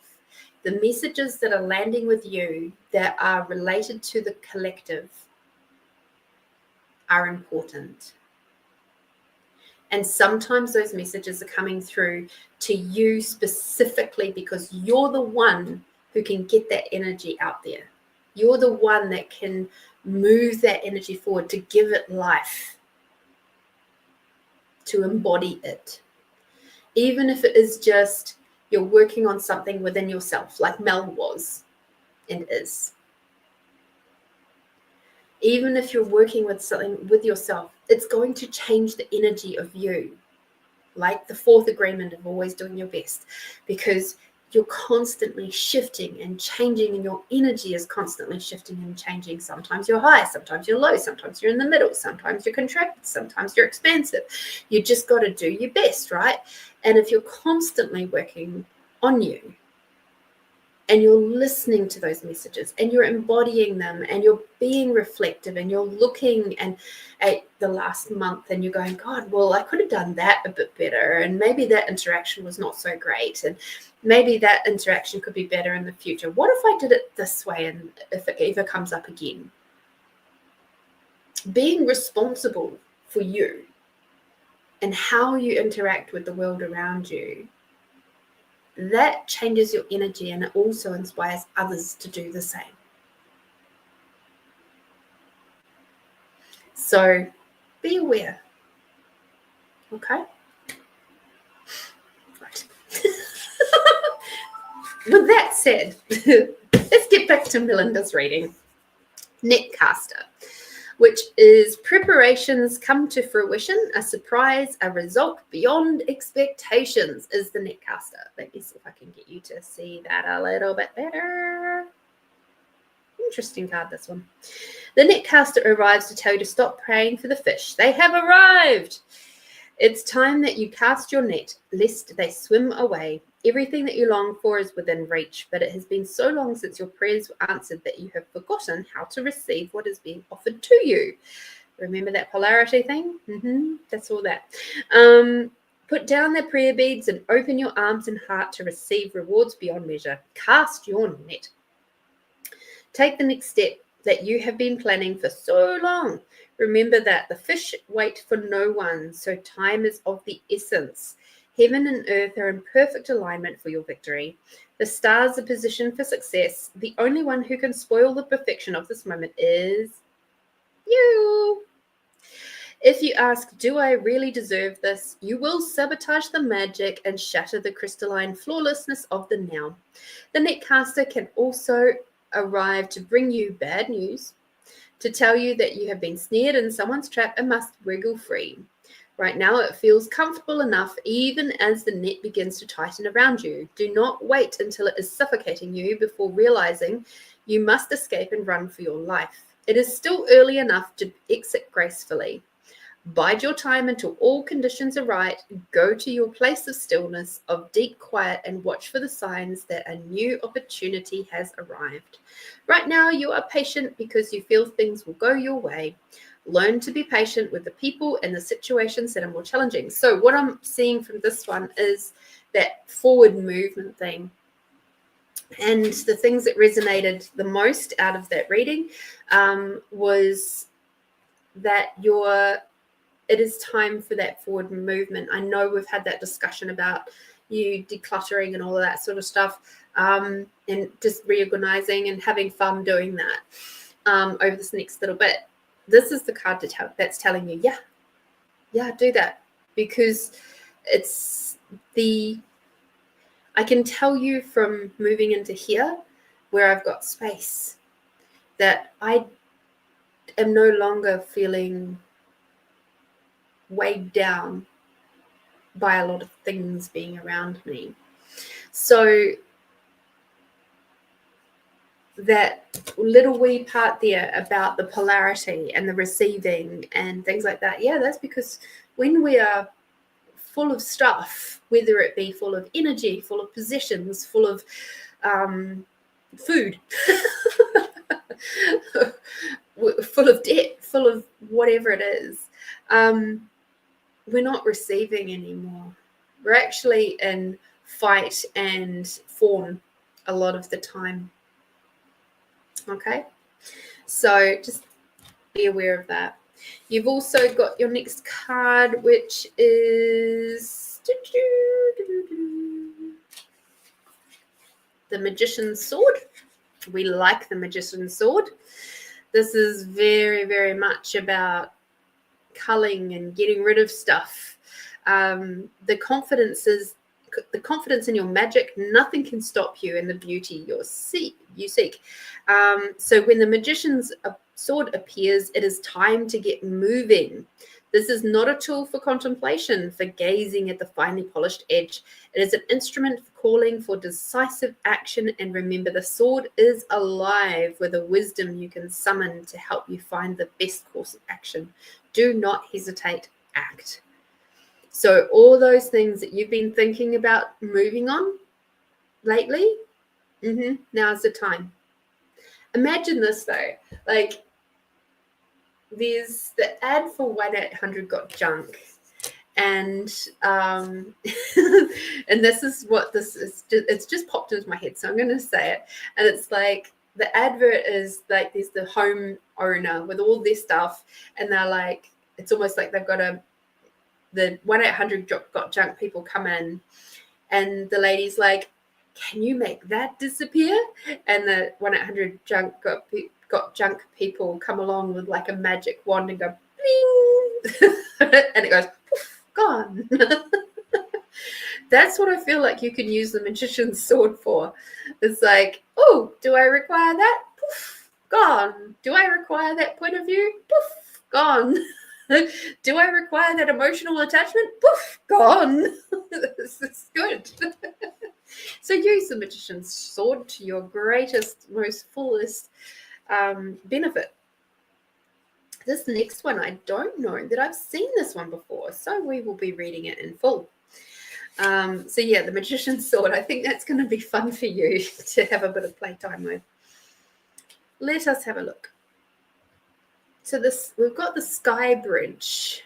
the messages that are landing with you that are related to the collective are important. And sometimes those messages are coming through to you specifically because you're the one who can get that energy out there. You're the one that can move that energy forward, to give it life, to embody it. Even if it is just you're working on something within yourself, like Mel was and is. Even if you're working with something with yourself, it's going to change the energy of you. Like the fourth agreement of always doing your best, because you're constantly shifting and changing, and your energy is constantly shifting and changing. Sometimes you're high, sometimes you're low, sometimes you're in the middle, sometimes you're contracted, sometimes you're expansive. You just got to do your best, right? And if you're constantly working on you, and you're listening to those messages and you're embodying them and you're being reflective and you're looking at the last month and you're going, God, well, I could have done that a bit better. And maybe that interaction was not so great. And maybe that interaction could be better in the future. What if I did it this way? And if it ever comes up again? Being responsible for you and how you interact with the world around you, that changes your energy, and it also inspires others to do the same. So be aware. Okay? Right. With that said, let's get back to Melinda's reading. Netcaster, which is preparations come to fruition, a surprise, a result beyond expectations, is the Netcaster. Let me see if I can get you to see that a little bit better. Interesting card, this one. The Netcaster arrives to tell you to stop praying for the fish. They have arrived. It's time that you cast your net, lest they swim away. Everything that you long for is within reach, but it has been so long since your prayers were answered that you have forgotten how to receive what is being offered to you. Remember that polarity thing? That's all that. Put down the prayer beads and open your arms and heart to receive rewards beyond measure. Cast your net. Take the next step that you have been planning for so long. Remember that the fish wait for no one, so time is of the essence. Heaven and earth are in perfect alignment for your victory. The stars are positioned for success. The only one who can spoil the perfection of this moment is you. If you ask, do I really deserve this? You will sabotage the magic and shatter the crystalline flawlessness of the now. The Netcaster can also arrive to bring you bad news, to tell you that you have been snared in someone's trap and must wriggle free. Right now, it feels comfortable enough, even as the net begins to tighten around you. Do not wait until it is suffocating you before realizing you must escape and run for your life. It is still early enough to exit gracefully. Bide your time until all conditions are right. Go to your place of stillness, of deep quiet, and watch for the signs that a new opportunity has arrived. Right now, you are patient because you feel things will go your way. Learn to be patient with the people and the situations that are more challenging. So what I'm seeing from this one is that forward movement thing. And the things that resonated the most out of that reading was that it is time for that forward movement. I know we've had that discussion about you decluttering and all of that sort of stuff, and just reorganizing and having fun doing that over this next little bit. This is the card that's telling you, yeah, do that, because I can tell you from moving into here where I've got space that I am no longer feeling weighed down by a lot of things being around me. So that little wee part there about the polarity and the receiving and things like that, that's because when we are full of stuff, whether it be full of energy, full of possessions, full of food, full of debt, full of whatever it is, we're not receiving anymore. We're actually in fight and fawn a lot of the time. Okay, so just be aware of that. You've also got your next card, which is the Magician's Sword. We like the Magician's Sword. This is very, very much about culling and getting rid of stuff. The confidence in your magic. Nothing can stop you in the beauty you seek. So when the Magician's Sword appears, it is time to get moving. This is not a tool for contemplation, for gazing at the finely polished edge. It is an instrument for calling for decisive action. And remember, the sword is alive with a wisdom you can summon to help you find the best course of action. Do not hesitate, act. So all those things that you've been thinking about moving on lately, now's the time. Imagine this though, like there's the ad for 1-800 Got Junk, and and this is what this is. It's just popped into my head, so I'm going to say it. And it's like the advert is like there's the home owner with all their stuff, and they're like, it's almost like they've got the 1-800 Got Junk people come in, and the lady's like, can you make that disappear? And the 1-800 Got Junk people come along with like a magic wand and go bling, and it goes poof, gone. That's what I feel like you can use the Magician's Sword for. It's like, oh, do I require that? Poof, gone. Do I require that point of view? Poof, gone. Do I require that emotional attachment? Poof, gone. This is good. So use the Magician's Sword to your greatest, most fullest benefit. This next one, I don't know that I've seen this one before, so we will be reading it in full. So yeah, the Magician's Sword. I think that's going to be fun for you to have a bit of playtime with. Let us have a look. So we've got the Sky Bridge,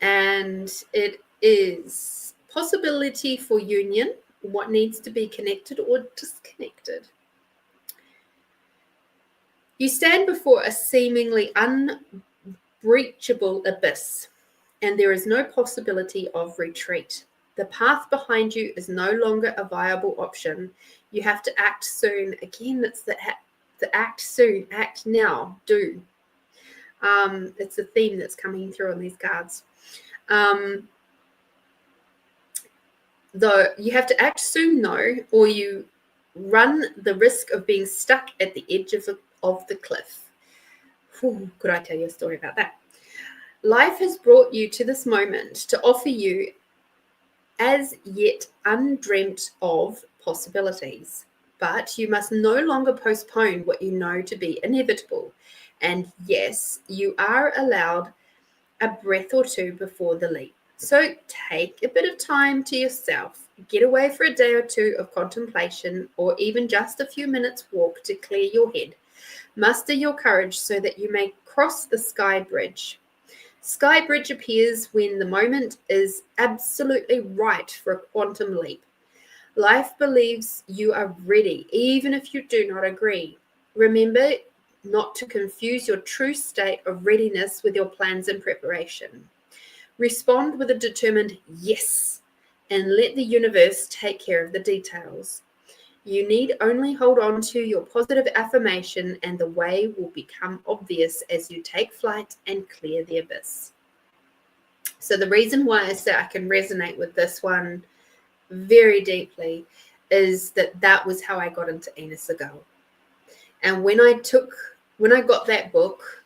and it is possibility for union, what needs to be connected or disconnected. You stand before a seemingly unbreachable abyss, and there is no possibility of retreat. The path behind you is no longer a viable option. You have to act soon. Again, it's the act soon, act now, do. It's a theme that's coming through on these cards. Though you have to act soon, though, or you run the risk of being stuck at the edge of the cliff. Whew, could I tell you a story about that? Life has brought you to this moment to offer you as yet undreamt of possibilities. But you must no longer postpone what you know to be inevitable. And yes, you are allowed a breath or two before the leap. So take a bit of time to yourself. Get away for a day or two of contemplation, or even just a few minutes walk to clear your head. Muster your courage so that you may cross the Sky Bridge. Sky Bridge appears when the moment is absolutely right for a quantum leap. Life believes you are ready, even if you do not agree. Remember not to confuse your true state of readiness with your plans and preparation. Respond with a determined yes, and let the universe take care of the details. You need only hold on to your positive affirmation, and the way will become obvious as you take flight and clear the abyss. So the reason why I say I can resonate with this one very deeply is that was how I got into Anus a Girl. And when I got that book,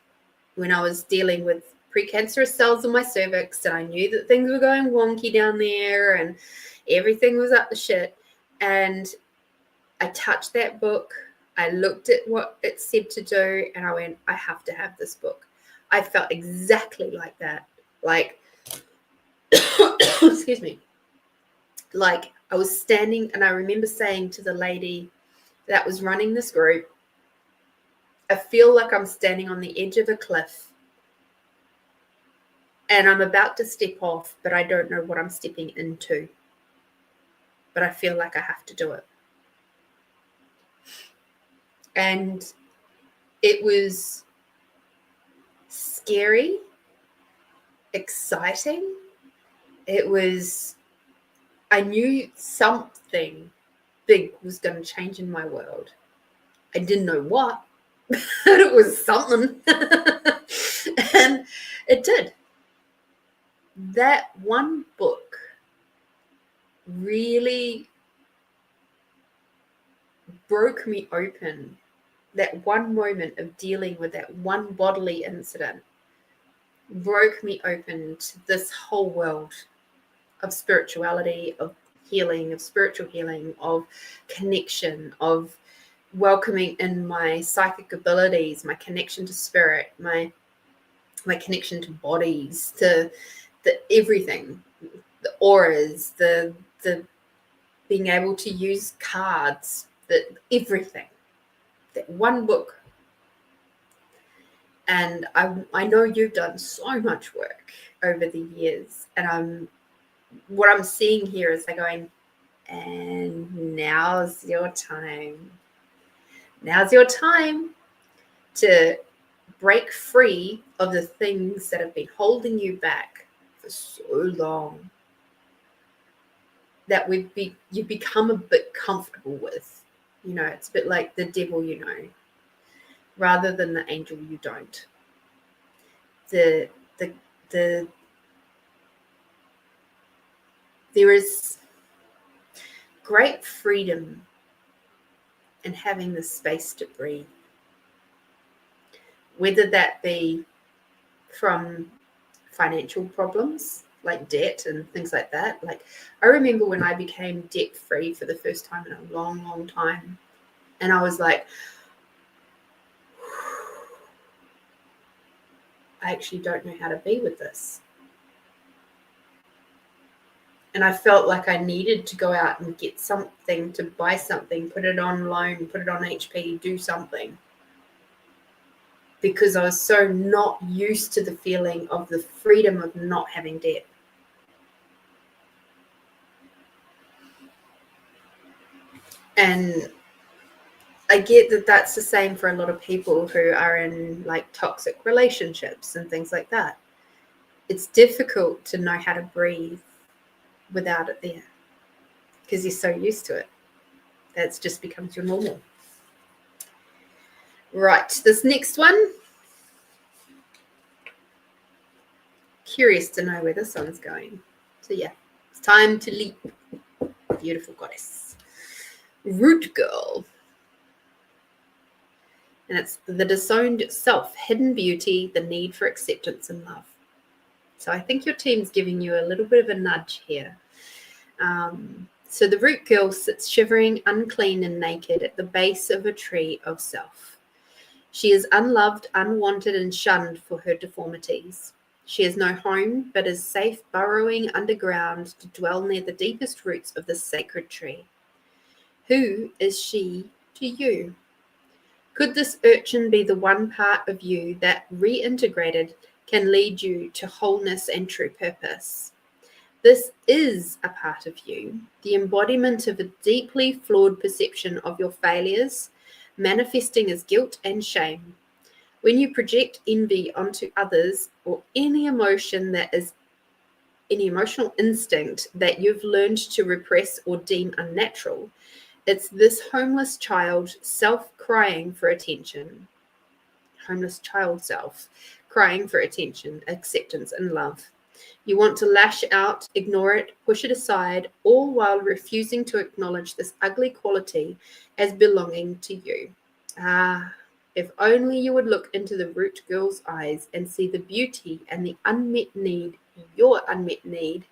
when I was dealing with precancerous cells in my cervix, and I knew that things were going wonky down there and everything was up the shit, and I touched that book, I looked at what it said to do, and I went, I have to have this book. I felt exactly like that. Like, excuse me. Like I was standing, and I remember saying to the lady that was running this group, I feel like I'm standing on the edge of a cliff and I'm about to step off, but I don't know what I'm stepping into. But I feel like I have to do it. And it was scary, exciting. I knew something big was going to change in my world. I didn't know what, but it was something. And it did. That one book really broke me open. That one moment of dealing with that one bodily incident broke me open to this whole world of spirituality, of healing, of spiritual healing, of connection, of welcoming in my psychic abilities, my connection to spirit, my connection to bodies, to the everything, the auras, the being able to use cards, the everything. That one book. And I know you've done so much work over the years, and what I'm seeing here is they're going, and now's your time. Now's your time to break free of the things that have been holding you back for so long, that you become a bit comfortable with. You know, it's a bit like the devil you know, rather than the angel you don't. There is great freedom in having the space to breathe, whether that be from financial problems like debt and things like that. Like, I remember when I became debt free for the first time in a long, long time, and I was like, I actually don't know how to be with this. And I felt like I needed to go out and get something, to buy something, put it on loan, put it on HP, do something. Because I was so not used to the feeling of the freedom of not having debt. And I get that that's the same for a lot of people who are in like toxic relationships and things like that. It's difficult to know how to breathe without it there, because you're so used to it. That just becomes your normal. Right, this next one. Curious to know where this one's going. So yeah, it's time to leap. Beautiful goddess. Root girl. And it's the disowned self, hidden beauty, the need for acceptance and love. So I think your team's giving you a little bit of a nudge here. So the root girl sits shivering, unclean and naked at the base of a tree of self. She is unloved, unwanted and shunned for her deformities. She has no home, but is safe burrowing underground to dwell near the deepest roots of this sacred tree. Who is she to you? Could this urchin be the one part of you that, reintegrated, can lead you to wholeness and true purpose? This is a part of you, the embodiment of a deeply flawed perception of your failures, manifesting as guilt and shame. When you project envy onto others, or any emotion that is any emotional instinct that you've learned to repress or deem unnatural, it's this homeless child self crying for attention. Homeless child self crying for attention, acceptance, and love. You want to lash out, ignore it, push it aside, all while refusing to acknowledge this ugly quality as belonging to you. If only you would look into the root girl's eyes and see the beauty and the unmet need, your unmet need,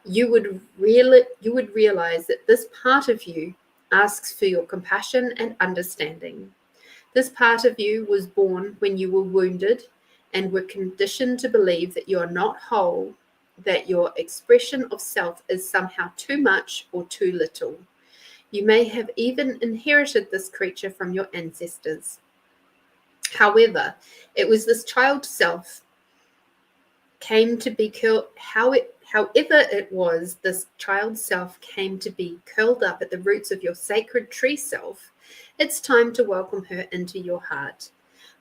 you would realize that this part of you asks for your compassion and understanding. This part of you was born when you were wounded and were conditioned to believe that you are not whole, that your expression of self is somehow too much or too little. You may have even inherited this creature from your ancestors. However, it was this child self came to be this child self came to be curled up at the roots of your sacred tree self. It's time to welcome her into your heart.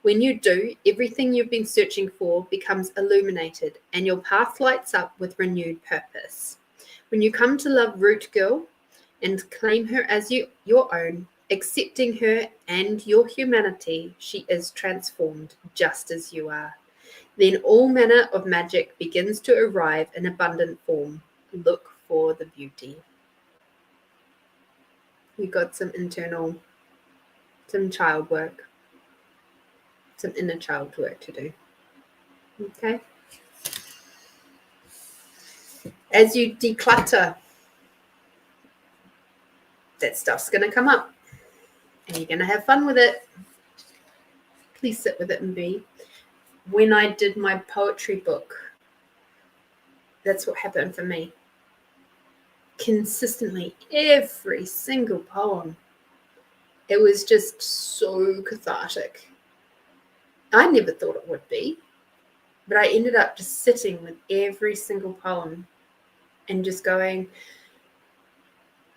When you do, everything you've been searching for becomes illuminated and your path lights up with renewed purpose. When you come to love Root Girl and claim her as your own, accepting her and your humanity, she is transformed just as you are. Then all manner of magic begins to arrive in abundant form. Look for the beauty. We got some child work, some inner child work to do. Okay? As you declutter, that stuff's going to come up and you're going to have fun with it. Please sit with it and be. When I did my poetry book, that's what happened for me. Consistently, every single poem, it was just so cathartic. I never thought it would be, but I ended up just sitting with every single poem and just going,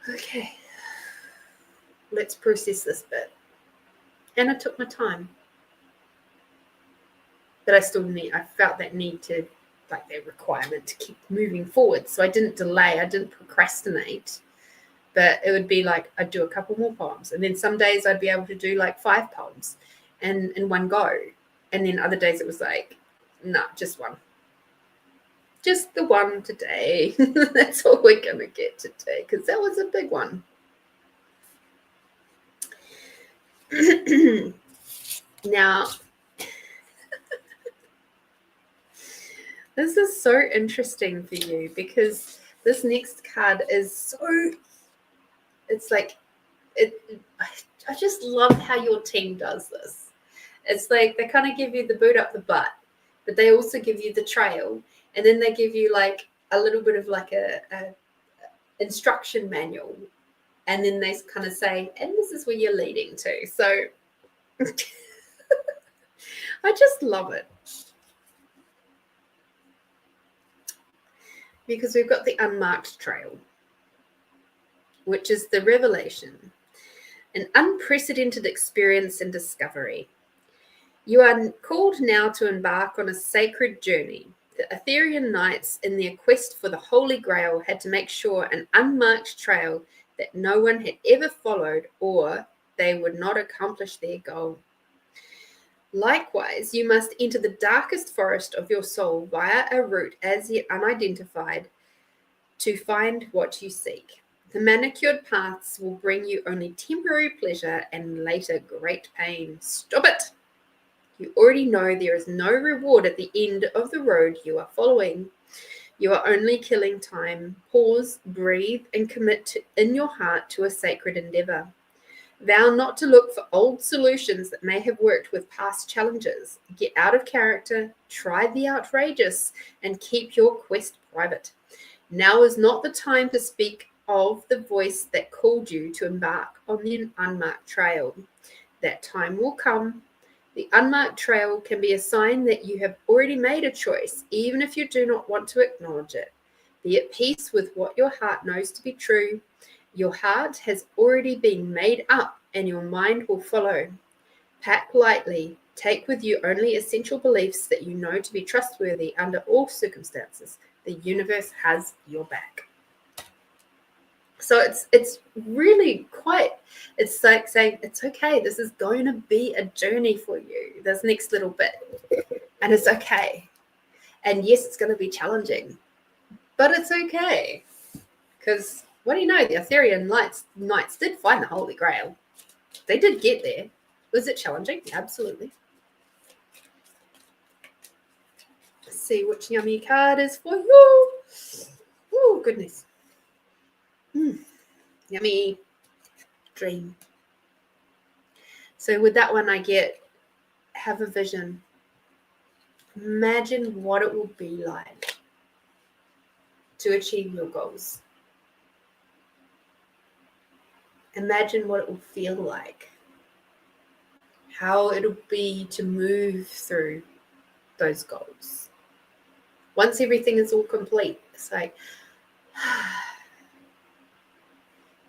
okay, let's process this bit. And I took my time. But I felt that need to, like that requirement to keep moving forward. So I didn't delay, I didn't procrastinate. But it would be like I'd do a couple more poems. And then some days I'd be able to do like 5 poems and in one go. And then other days it was like, nah, just one. Just the one today. That's all we're going to get today because that was a big one. Now, this is so interesting for you because this next card is it's like, I just love how your team does this. It's like they kind of give you the boot up the butt, but they also give you the trail. And then they give you like a little bit of like a instruction manual. And then they kind of say, and this is where you're leading to. So I just love it. Because we've got the unmarked trail, which is the revelation, an unprecedented experience and discovery. You are called now to embark on a sacred journey. The Aetherian Knights, in their quest for the Holy Grail, had to make sure an unmarked trail that no one had ever followed, or they would not accomplish their goal. Likewise, you must enter the darkest forest of your soul via a route as yet unidentified to find what you seek. The manicured paths will bring you only temporary pleasure and later great pain. Stop it! You already know there is no reward at the end of the road you are following. You are only killing time. Pause, breathe, and commit in your heart to a sacred endeavor. Vow not to look for old solutions that may have worked with past challenges. Get out of character, try the outrageous, and keep your quest private. Now is not the time to speak of the voice that called you to embark on the unmarked trail. That time will come. The unmarked trail can be a sign that you have already made a choice, even if you do not want to acknowledge it. Be at peace with what your heart knows to be true. Your heart has already been made up, and your mind will follow. Pack lightly. Take with you only essential beliefs that you know to be trustworthy under all circumstances. The universe has your back. So it's really quite, it's like saying, it's okay, this is going to be a journey for you, this next little bit. And it's okay. And yes, it's going to be challenging, but it's okay. Because what do you know? The Aetherian Knights did find the Holy Grail. They did get there. Was it challenging? Absolutely. Let's see which yummy card is for you. Oh, goodness. Yummy dream. So with that one, I get have a vision. Imagine what it will be like to achieve your goals. Imagine what it will feel like. How it'll be to move through those goals. Once everything is all complete, it's like,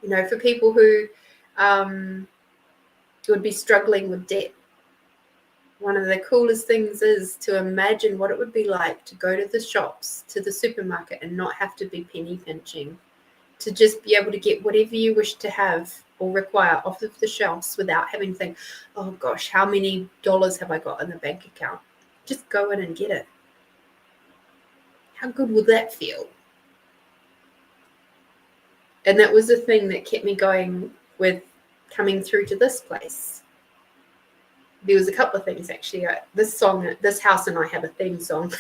you know, for people who would be struggling with debt, one of the coolest things is to imagine what it would be like to go to the shops, to the supermarket, and not have to be penny pinching, to just be able to get whatever you wish to have or require off of the shelves without having to think, oh gosh, how many dollars have I got in the bank account? Just go in and get it. How good would that feel? And that was the thing that kept me going with coming through to this place. There was a couple of things actually. This house and I have a theme song,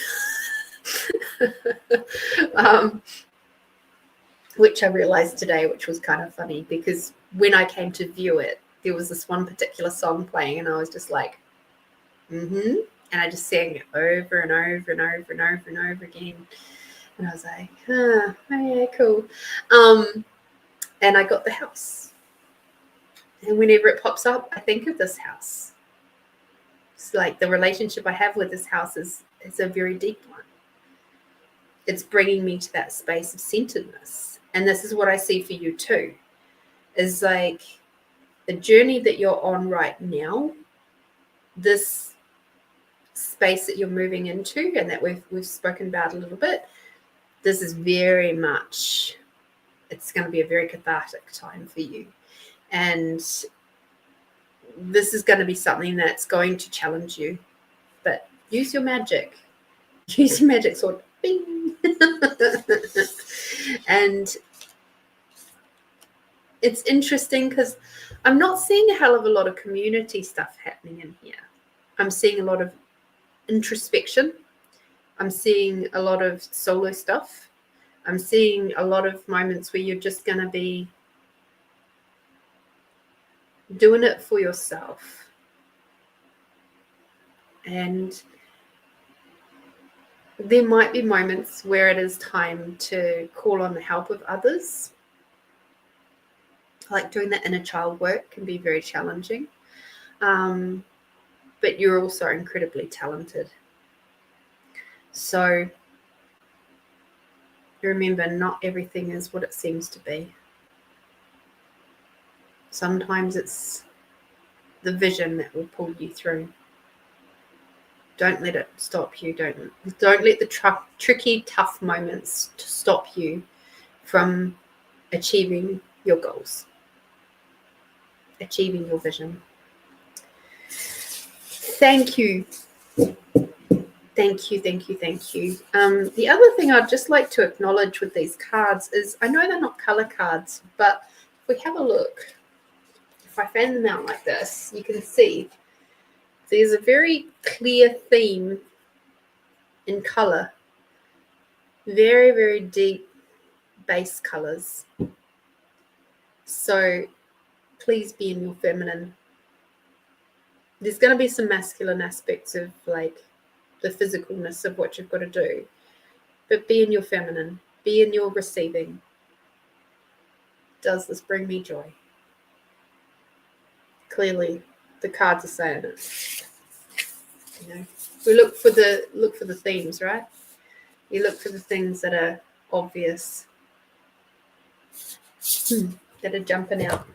which I realized today, which was kind of funny, because when I came to view it, there was this one particular song playing, and I was just like, and I just sang it over and over and over and over and over again. And I was like, oh yeah, cool. And I got the house. And whenever it pops up, I think of this house. It's like the relationship I have with this house is a very deep one. It's bringing me to that space of centeredness. And this is what I see for you too, is like the journey that you're on right now, this space that you're moving into and that we've spoken about a little bit, this is very much, it's going to be a very cathartic time for you. And this is going to be something that's going to challenge you. But use your magic. Use your magic sword. Bing. And it's interesting because I'm not seeing a hell of a lot of community stuff happening in here. I'm seeing a lot of introspection. I'm seeing a lot of solo stuff. I'm seeing a lot of moments where you're just going to be doing it for yourself. And there might be moments where it is time to call on the help of others. Like doing that inner child work can be very challenging. But you're also incredibly talented. So remember, not everything is what it seems to be. Sometimes it's the vision that will pull you through. Don't let it stop you. Don't let the tricky, tough moments stop you from achieving your goals, achieving your vision. Thank you. Thank you. The other thing I'd just like to acknowledge with these cards is, I know they're not color cards, but if we have a look, if I fan them out like this, you can see there's a very clear theme in color. Very, very deep base colors. So please be in your feminine. There's going to be some masculine aspects of like the physicalness of what you've got to do, but be in your feminine, be in your receiving. Does this bring me joy? Clearly the cards are saying it. You know, we look for the themes, right? You look for the things that are obvious, that are jumping out.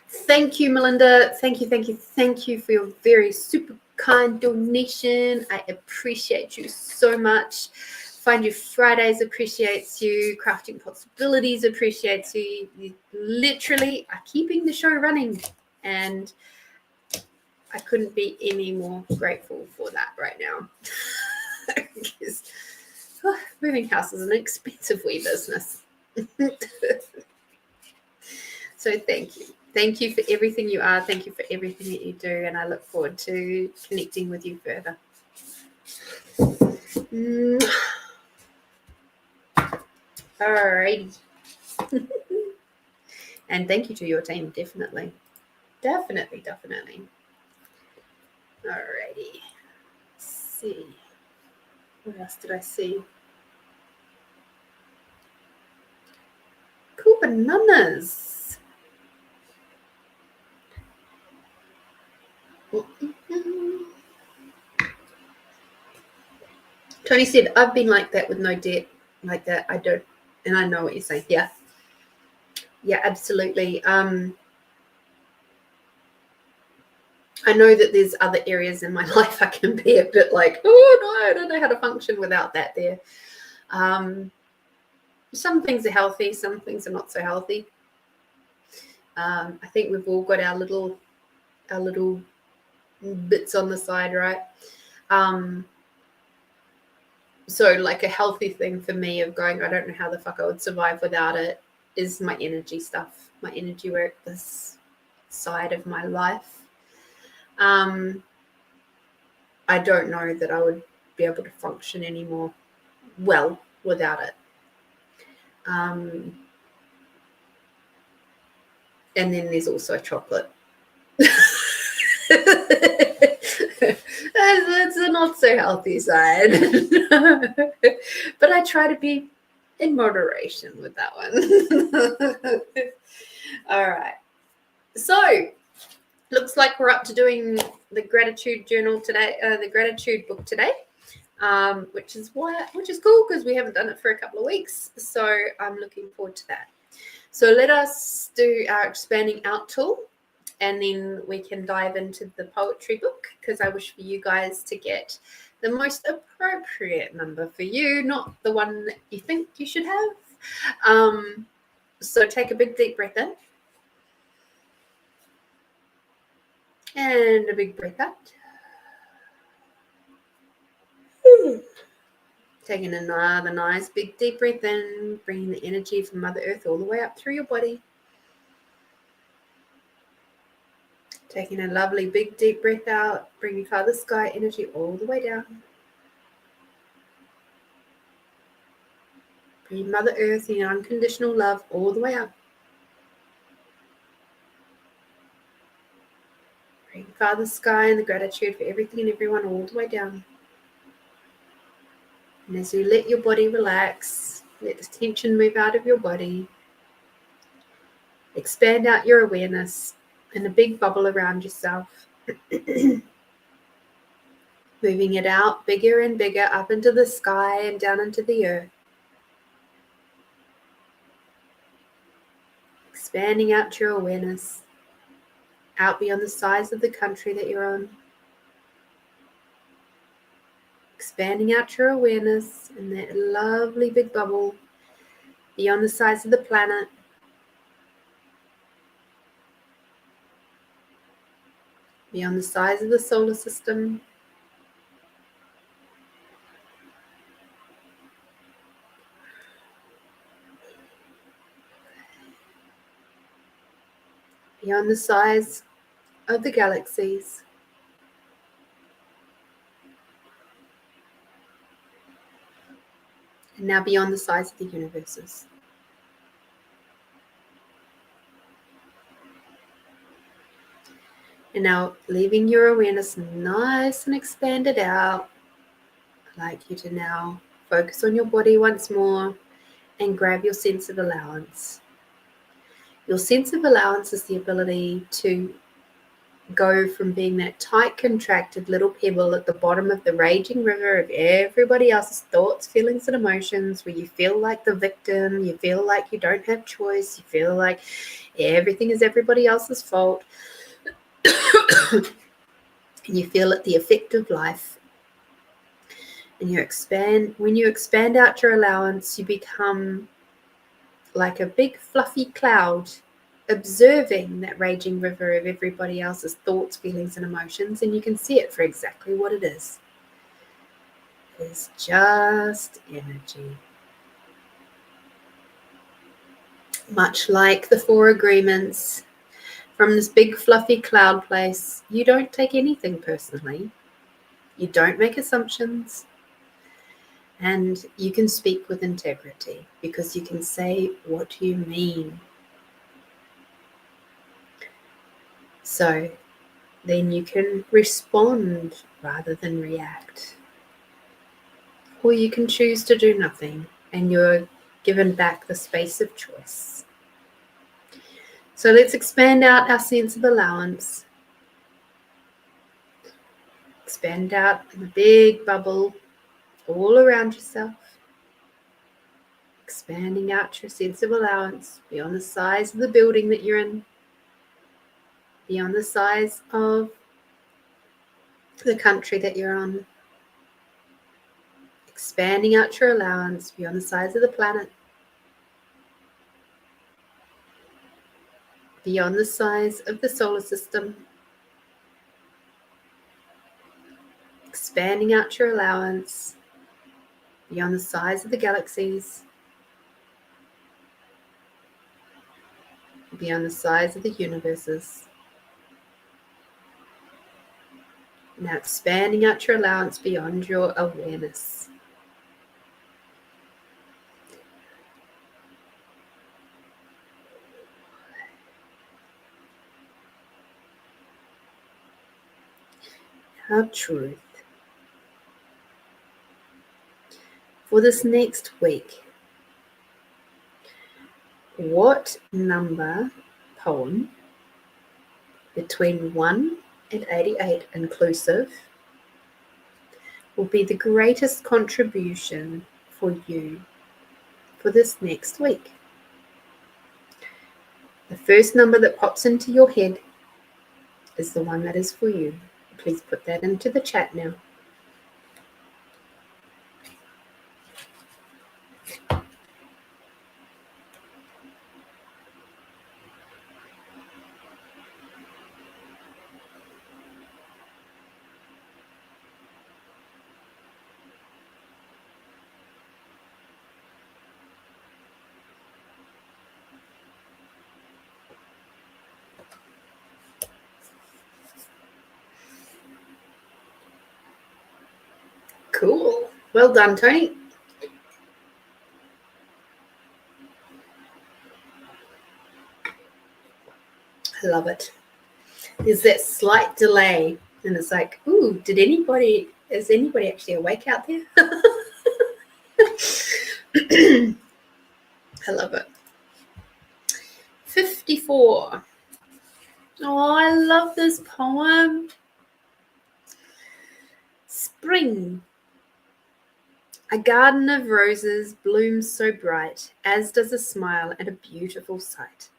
Thank you, Melinda. Thank you for your very super kind donation. I appreciate you so much. Find You Fridays appreciates you. Crafting Possibilities appreciates you. You literally are keeping the show running, and I couldn't be any more grateful for that right now. Because moving house is an expensive wee business. So thank you. Thank you for everything you are. Thank you for everything that you do. And I look forward to connecting with you further. Alrighty. And thank you to your team, definitely. Definitely. Alrighty. Let's see. What else did I see? Cool bananas. Tony said, I've been like that with no debt. Like that, I don't, and I know what you're saying. Yeah, absolutely. I know that there's other areas in my life I can be a bit like, oh no, I don't know how to function without that there. Some things are healthy, some things are not so healthy. I think we've all got our little bits on the side, right? So like a healthy thing for me of going, I don't know how the fuck I would survive without it, is my energy stuff, my energy work, this side of my life. I don't know that I would be able to function anymore well without it. And then there's also chocolate. That's a not so healthy side. But I try to be in moderation with that one. All right. So looks like we're up to doing the gratitude journal today, the gratitude book today, which is cool because we haven't done it for a couple of weeks. So I'm looking forward to that. So let us do our expanding out tool, and then we can dive into the poetry book, because I wish for you guys to get the most appropriate number for you, not the one that you think you should have. So take a big deep breath in. And a big breath out. Taking another nice big deep breath in, bringing the energy from Mother Earth all the way up through your body. Taking a lovely big deep breath out, bringing Father Sky energy all the way down. Bringing Mother Earth in unconditional love all the way up. Bringing Father Sky and the gratitude for everything and everyone all the way down. And as you let your body relax, let the tension move out of your body, expand out your awareness in a big bubble around yourself. Moving it out bigger and bigger up into the sky and down into the earth. Expanding out your awareness, out beyond the size of the country that you're on. Expanding out your awareness in that lovely big bubble, beyond the size of the planet. Beyond the size of the solar system. Beyond the size of the galaxies. And now beyond the size of the universes. And now leaving your awareness nice and expanded out, I'd like you to now focus on your body once more and grab your sense of allowance. Your sense of allowance is the ability to go from being that tight, contracted little pebble at the bottom of the raging river of everybody else's thoughts, feelings, and emotions, where you feel like the victim, you feel like you don't have choice, you feel like everything is everybody else's fault, and you feel it the effect of life. And when you expand out your allowance, you become like a big fluffy cloud, observing that raging river of everybody else's thoughts, feelings, and emotions, and you can see it for exactly what it is. It's just energy. Much like the 4 agreements, from this big fluffy cloud place, you don't take anything personally. You don't make assumptions. And you can speak with integrity, because you can say what you mean. So then you can respond rather than react. Or you can choose to do nothing, and you're given back the space of choice. So let's expand out our sense of allowance. Expand out in a big bubble all around yourself. Expanding out your sense of allowance beyond the size of the building that you're in. Beyond the size of the country that you're on. Expanding out your allowance beyond the size of the planet, beyond the size of the solar system. Expanding out your allowance beyond the size of the galaxies, beyond the size of the universes. Now expanding out your allowance beyond your awareness. Our truth. For this next week, what number poem between 1 and 88 inclusive will be the greatest contribution for you for this next week? The first number that pops into your head is the one that is for you. Please put that into the chat now. Cool. Well done, Tony. I love it. There's that slight delay, and it's like, ooh, is anybody actually awake out there? I love it. 54. Oh, I love this poem. Spring. A garden of roses blooms so bright, as does a smile and a beautiful sight.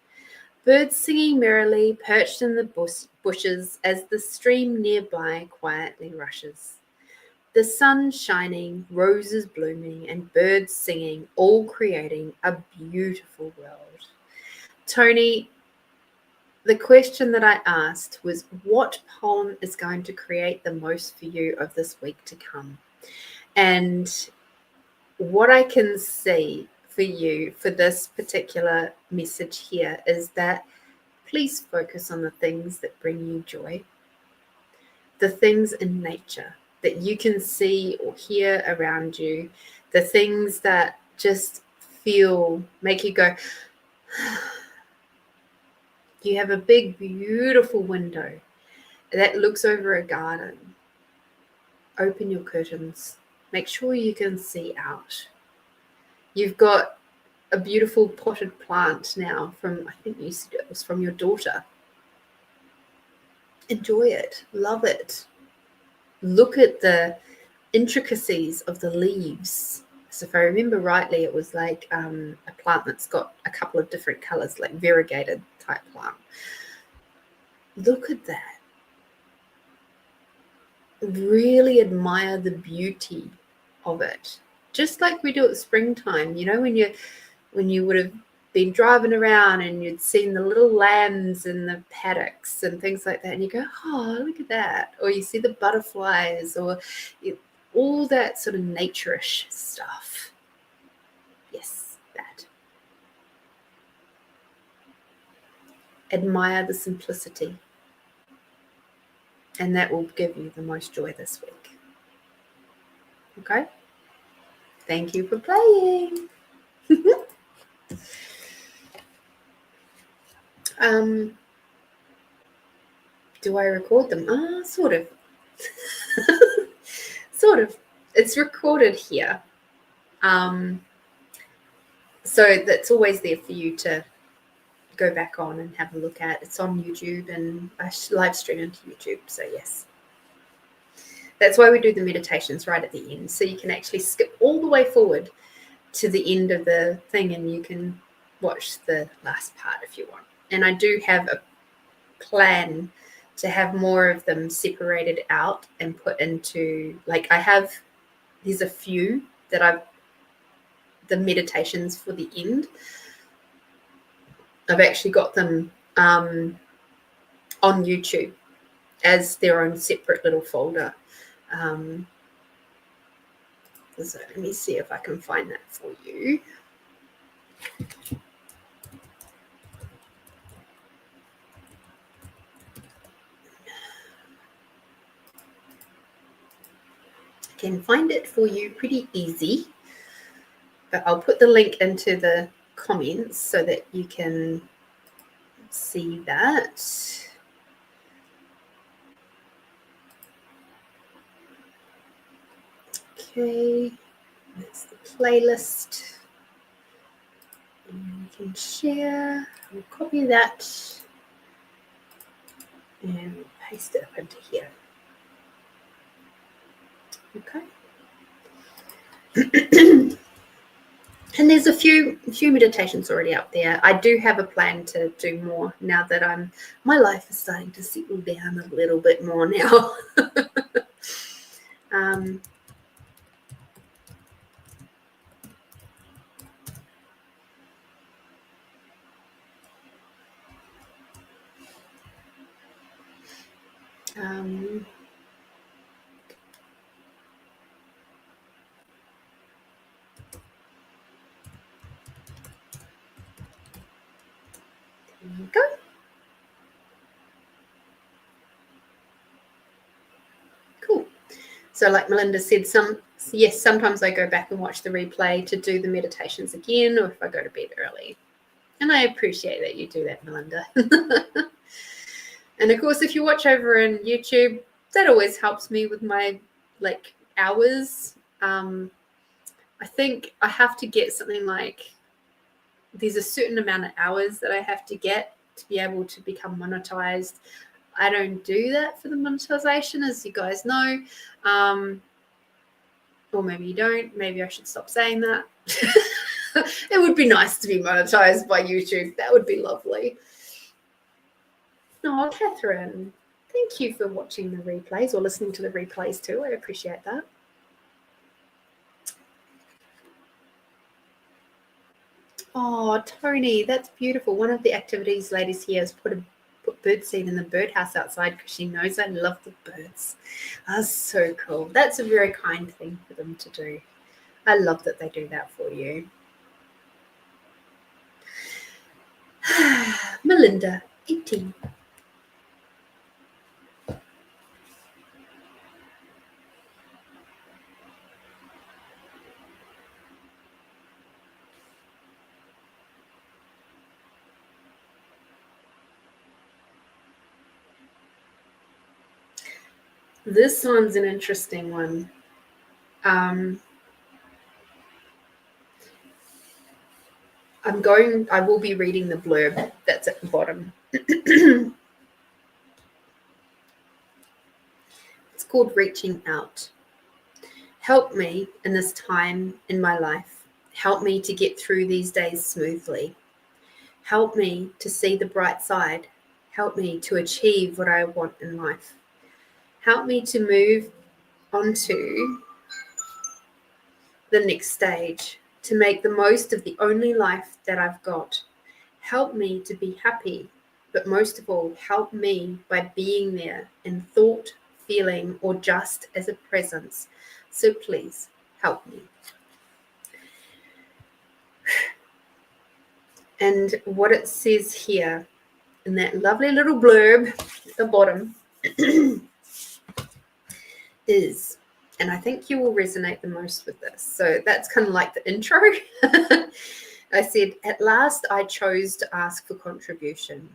Birds singing merrily, perched in the bushes as the stream nearby quietly rushes. The sun shining, roses blooming, and birds singing, all creating a beautiful world. Tony, the question that I asked was, what poem is going to create the most for you of this week to come? And what I can see for you for this particular message here is that please focus on the things that bring you joy, the things in nature that you can see or hear around you, the things that just make you go. You have a big, beautiful window that looks over a garden. Open your curtains. Make sure you can see out. You've got a beautiful potted plant now from, I think you said it was from your daughter. Enjoy it. Love it. Look at the intricacies of the leaves. So if I remember rightly, it was like a plant that's got a couple of different colors, like variegated type plant. Look at that. Really admire the beauty of it. Just like we do at springtime, you know, when you would have been driving around and you'd seen the little lambs in the paddocks and things like that, and you go, oh, look at that. Or you see the butterflies, or all that sort of nature-ish stuff. Yes, that. Admire the simplicity. And that will give you the most joy this week. Okay? Thank you for playing. Do I record them? Sort of. Sort of. It's recorded here. So that's always there for you to go back on and have a look at. It's on YouTube, and I live stream into YouTube. So yes. That's why we do the meditations right at the end. So you can actually skip all the way forward to the end of the thing, and you can watch the last part if you want. And I do have a plan to have more of them separated out and put into, like, there's a few that the meditations for the end, I've actually got them on YouTube as their own separate little folder. So let me see if I can find that for you. I can find it for you pretty easy, but I'll put the link into the comments so that you can see that. Okay, that's the playlist. And we can share. We'll copy that and paste it up into here. Okay. And there's a few meditations already up there. I do have a plan to do more now that my life is starting to settle down a little bit more now. There you go. Cool. So like Melinda said, sometimes I go back and watch the replay to do the meditations again, or if I go to bed early. And I appreciate that you do that, Melinda. And of course, if you watch over on YouTube, that always helps me with my hours. I think I have to get something like, there's a certain amount of hours that I have to get to be able to become monetized. I don't do that for the monetization, as you guys know. Or maybe you don't. Maybe I should stop saying that. It would be nice to be monetized by YouTube. That would be lovely. Oh, Catherine, thank you for watching the replays or listening to the replays too. I appreciate that. Oh, Tony, that's beautiful. One of the activities ladies here is put birdseed in the birdhouse outside because she knows I love the birds. That's so cool. That's a very kind thing for them to do. I love that they do that for you. Melinda, 18. This one's an interesting one. I will be reading the blurb that's at the bottom. It's called Reaching Out. Help me in this time in my life. Help me to get through these days smoothly. Help me to see the bright side. Help me to achieve what I want in life. Help me to move on to the next stage, to make the most of the only life that I've got. Help me to be happy, but most of all, help me by being there in thought, feeling, or just as a presence. So please help me. And what it says here in that lovely little blurb at the bottom is, and I think you will resonate the most with this. So that's kind of like the intro. I said, at last I chose to ask for contribution,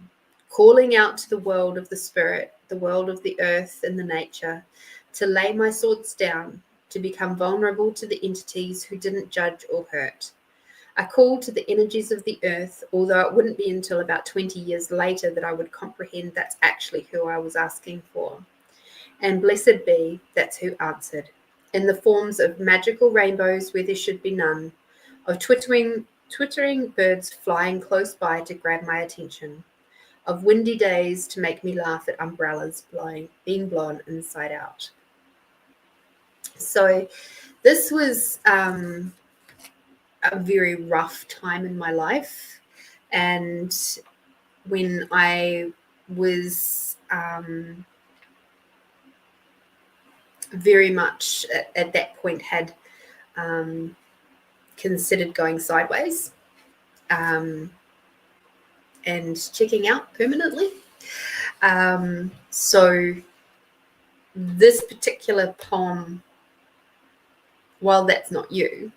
calling out to the world of the spirit, the world of the earth and the nature, to lay my swords down, to become vulnerable to the entities who didn't judge or hurt. I called to the energies of the earth, although it wouldn't be until about 20 years later that I would comprehend that's actually who I was asking for. And blessed be, that's who answered, in the forms of magical rainbows where there should be none, of twittering birds flying close by to grab my attention, of windy days to make me laugh at umbrellas being blown inside out. So this was a very rough time in my life. And when I was very much at that point had considered going sideways and checking out permanently. So this particular poem, while that's not you,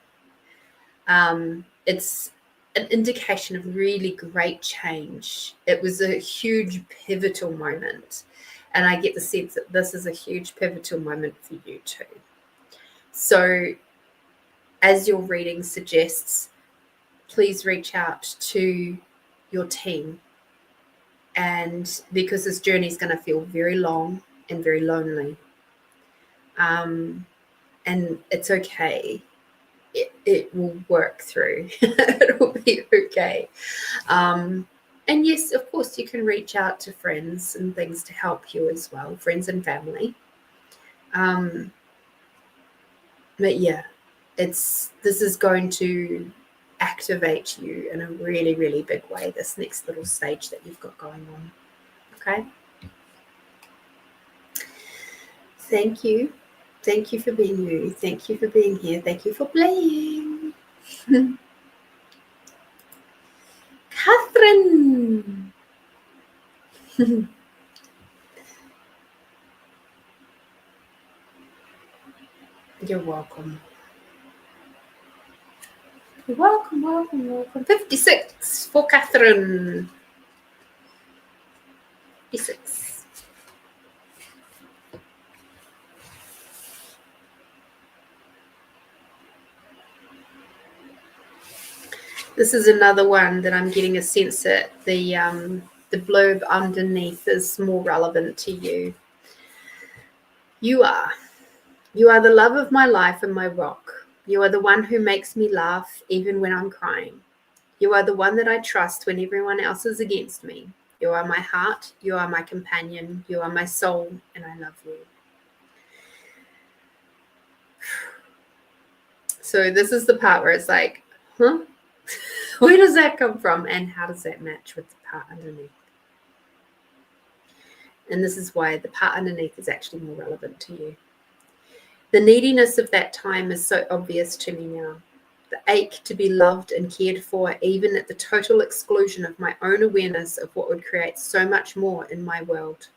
it's an indication of really great change. It was a huge pivotal moment. And I get the sense that this is a huge pivotal moment for you too. So as your reading suggests, please reach out to your team. And because this journey is going to feel very long and very lonely. And it's okay. It will work through. It'll be okay. And yes, of course, you can reach out to friends and things to help you as well, friends and family. But yeah, this is going to activate you in a really, really big way, this next little stage that you've got going on. Okay? Thank you. Thank you for being you. Thank you for being here. Thank you for playing. Catherine. You're welcome. You're welcome, welcome, welcome. 56 for Catherine. 56. This is another one that I'm getting a sense that the blurb underneath is more relevant to you. You are the love of my life and my rock. You are the one who makes me laugh even when I'm crying. You are the one that I trust when everyone else is against me. You are my heart. You are my companion. You are my soul, and I love you. So this is the part where it's like, huh? Where does that come from? And how does that match with the part underneath? And this is why the part underneath is actually more relevant to you. The neediness of that time is so obvious to me now. The ache to be loved and cared for, even at the total exclusion of my own awareness of what would create so much more in my world.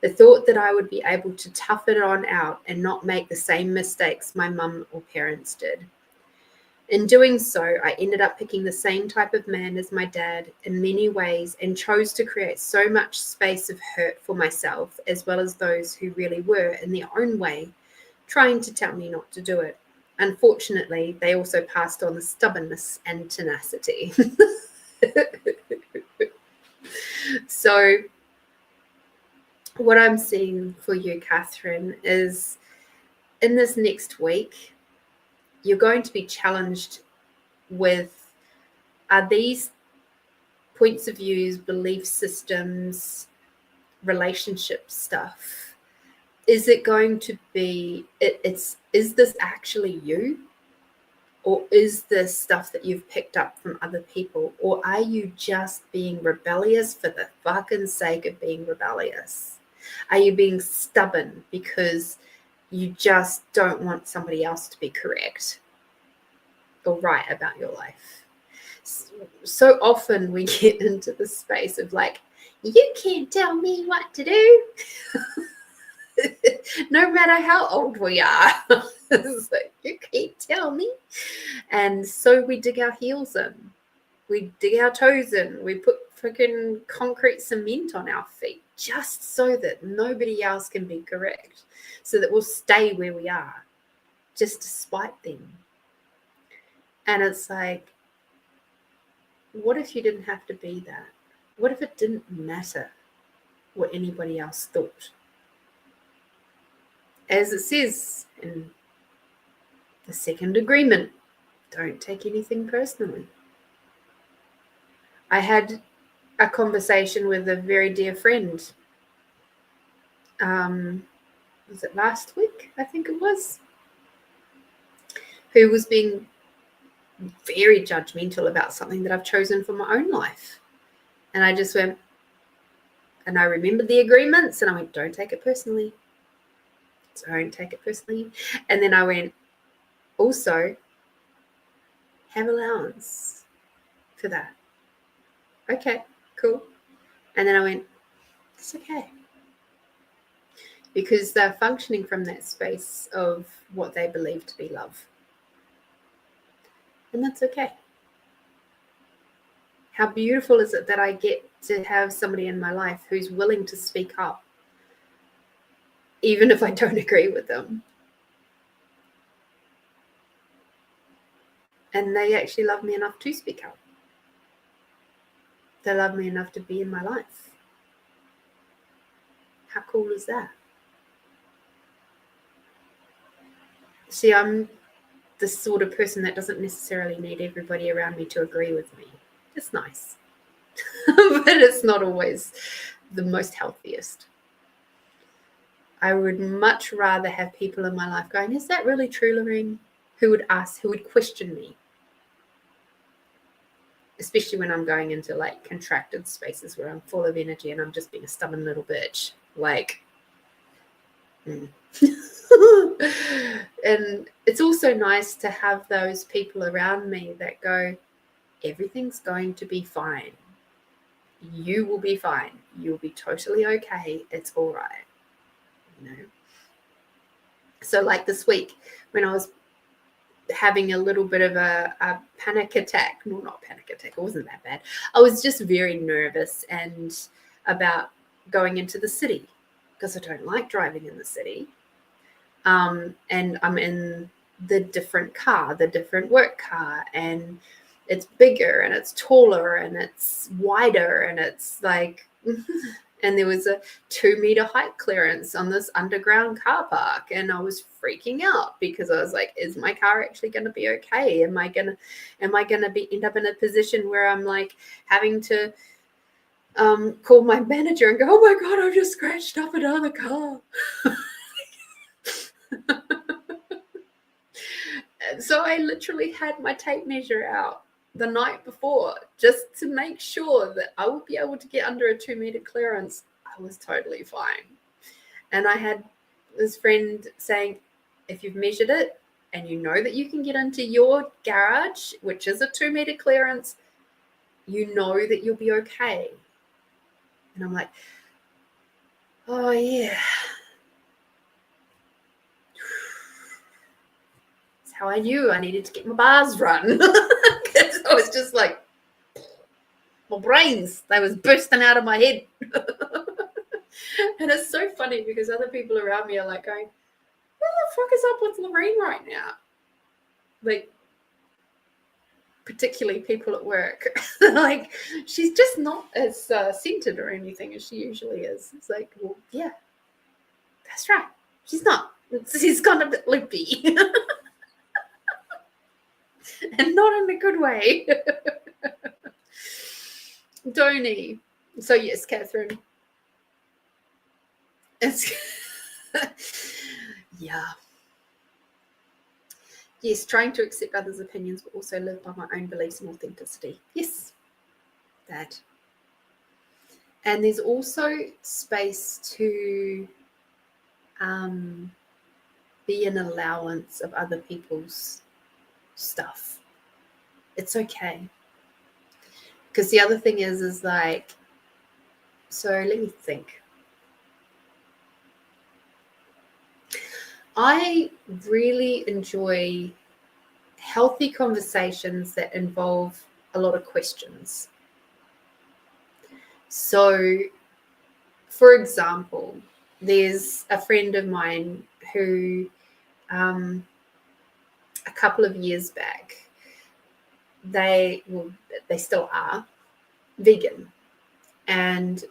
The thought that I would be able to tough it on out and not make the same mistakes my mum or parents did. In doing so, I ended up picking the same type of man as my dad in many ways and chose to create so much space of hurt for myself, as well as those who really were, in their own way, trying to tell me not to do it. Unfortunately, they also passed on the stubbornness and tenacity. So what I'm seeing for you, Catherine, is in this next week, you're going to be challenged with, are these points of views, belief systems, relationship stuff, is it going to be, is this actually you? Or is this stuff that you've picked up from other people? Or are you just being rebellious for the fucking sake of being rebellious? Are you being stubborn because you just don't want somebody else to be correct or right about your life? So often we get into the space of like, you can't tell me what to do. No matter how old we are. It's like, you can't tell me. And so we dig our heels in. We dig our toes in. We put freaking concrete cement on our feet just so that nobody else can be correct. So that we'll stay where we are just to spite them. And it's like, what if you didn't have to be that? What if it didn't matter what anybody else thought? As it says in the second agreement, don't take anything personally. I had a conversation with a very dear friend. Was it last week? I think it was. Who was being very judgmental about something that I've chosen for my own life. And I just went, and I remembered the agreements, and I went, don't take it personally. Don't take it personally. And then I went, also, have allowance for that. Okay, cool. And then I went, it's okay. Because they're functioning from that space of what they believe to be love. And that's okay. How beautiful is it that I get to have somebody in my life who's willing to speak up, even if I don't agree with them. And they actually love me enough to speak up. They love me enough to be in my life. How cool is that? See, I'm the sort of person that doesn't necessarily need everybody around me to agree with me. It's nice, but it's not always the most healthiest. I would much rather have people in my life going, is that really true, Lorene? Who would ask, who would question me? Especially when I'm going into like contracted spaces where I'm full of energy and I'm just being a stubborn little bitch. Like, And it's also nice to have those people around me that go, everything's going to be fine. You will be fine. You'll be totally okay. It's all right. You know? So like this week when I was having a little bit of a panic attack, no, not panic attack, it wasn't that bad. I was just very nervous and about going into the city because I don't like driving in the city. And I'm in the different car, the different work car, and it's bigger and it's taller and it's wider and it's like, and there was a 2-meter height clearance on this underground car park, and I was freaking out because I was like, is my car actually going to be okay? Am I gonna be end up in a position where I'm like having to call my manager and go, oh my God, I've just scratched up another car. So I literally had my tape measure out the night before just to make sure that I would be able to get under a 2-meter clearance. I was totally fine. And I had this friend saying, if you've measured it and you know that you can get into your garage, which is a 2-meter clearance, you know that you'll be okay. And I'm like, oh yeah. That's how I knew I needed to get my bars run. Because I was just like, my brains, they was bursting out of my head. And it's so funny because other people around me are like going, what the fuck is up with Lorene right now? Like, particularly people at work. Like, she's just not as centered or anything as she usually is. It's like, well, yeah, that's right. She's not. She's gone a bit loopy. And not in a good way. Donnie. So yes, Catherine. It's yeah. Yes, trying to accept others' opinions, but also live by my own beliefs and authenticity. Yes, that. And there's also space to be an allowance of other people's stuff. It's okay. Because the other thing is like, so let me think. I really enjoy healthy conversations that involve a lot of questions. So, for example, there's a friend of mine who a couple of years back, they still are vegan. And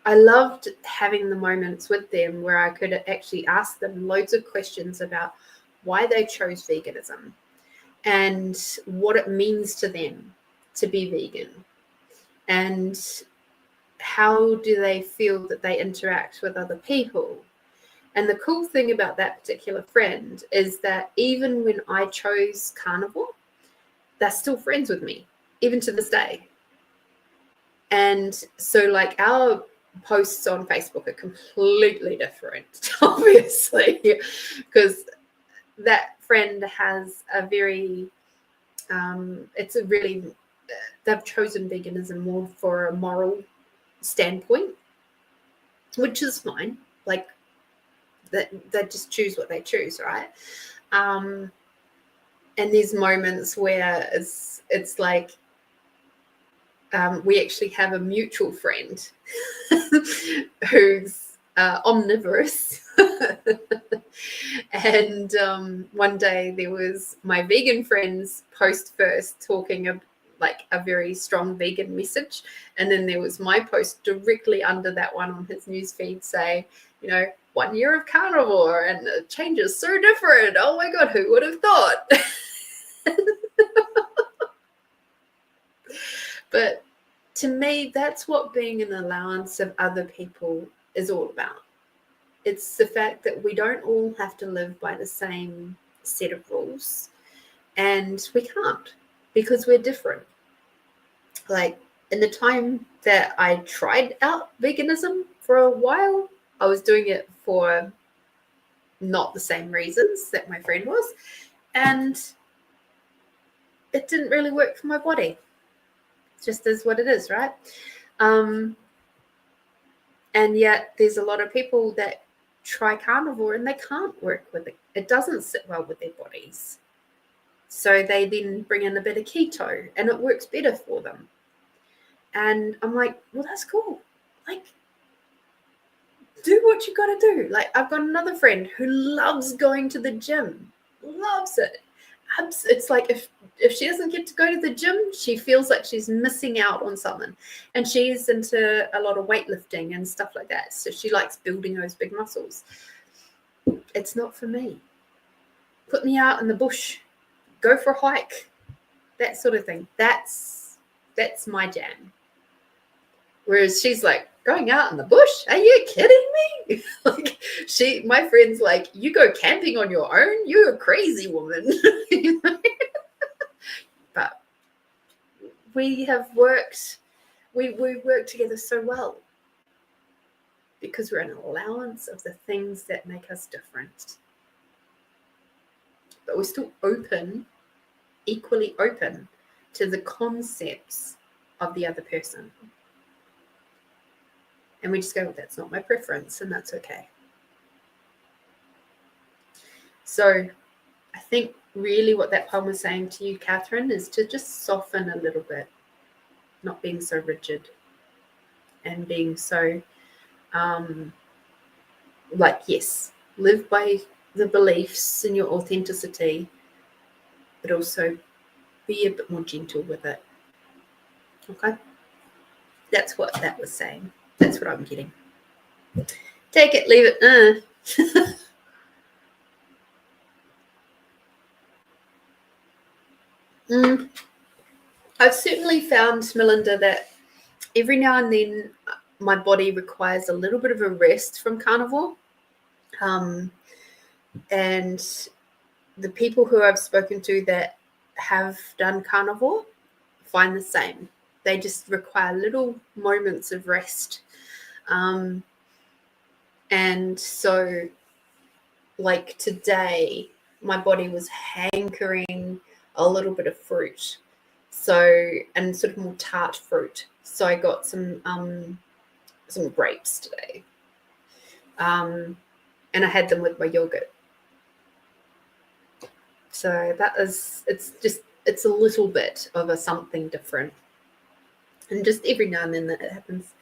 I loved having the moments with them where I could actually ask them loads of questions about why they chose veganism and what it means to them to be vegan and how do they feel that they interact with other people. And the cool thing about that particular friend is that even when I chose carnivore, they're still friends with me, even to this day. And so, like, our posts on Facebook are completely different, obviously, because that friend has a very, it's a really, they've chosen veganism more for a moral standpoint, which is fine. Like, that they just choose what they choose, right? And there's moments where it's like, we actually have a mutual friend who's omnivorous. And one day there was my vegan friend's post first talking like a very strong vegan message, and then there was my post directly under that one on his newsfeed saying, 1 year of carnivore and the change is so different. Oh my God, who would have thought? But to me, that's what being an allowance of other people is all about. It's the fact that we don't all have to live by the same set of rules, and we can't, because we're different. Like, in the time that I tried out veganism for a while, I was doing it for not the same reasons that my friend was, and it didn't really work for my body. It just is what it is, right? And yet there's a lot of people that try carnivore and they can't work with it. It doesn't sit well with their bodies. So they then bring in a bit of keto and it works better for them. And I'm like, well, that's cool. Like, do what you got to do. Like, I've got another friend who loves going to the gym, loves it. It's like if she doesn't get to go to the gym, she feels like she's missing out on something. And she's into a lot of weightlifting and stuff like that. So she likes building those big muscles. It's not for me. Put me out in the bush, go for a hike, that sort of thing. That's my jam. Whereas she's like, going out in the bush? Are you kidding me? Like, my friend's like, you go camping on your own? You're a crazy woman. But we work together so well because we're an allowance of the things that make us different. But we're still equally open to the concepts of the other person. And we just go, that's not my preference, and that's okay. So I think really what that poem was saying to you, Catherine, is to just soften a little bit, not being so rigid and being so, yes, live by the beliefs and your authenticity, but also be a bit more gentle with it. Okay? That's what that was saying. That's what I'm getting. Take it, leave it. I've certainly found, Melinda, that every now and then my body requires a little bit of a rest from carnivore. And the people who I've spoken to that have done carnivore find the same. They just require little moments of rest. And so, like today, my body was hankering a little bit of fruit. So, and sort of more tart fruit. So I got some grapes today. And I had them with my yogurt. So it's a little bit of a something different. And just every now and then that happens.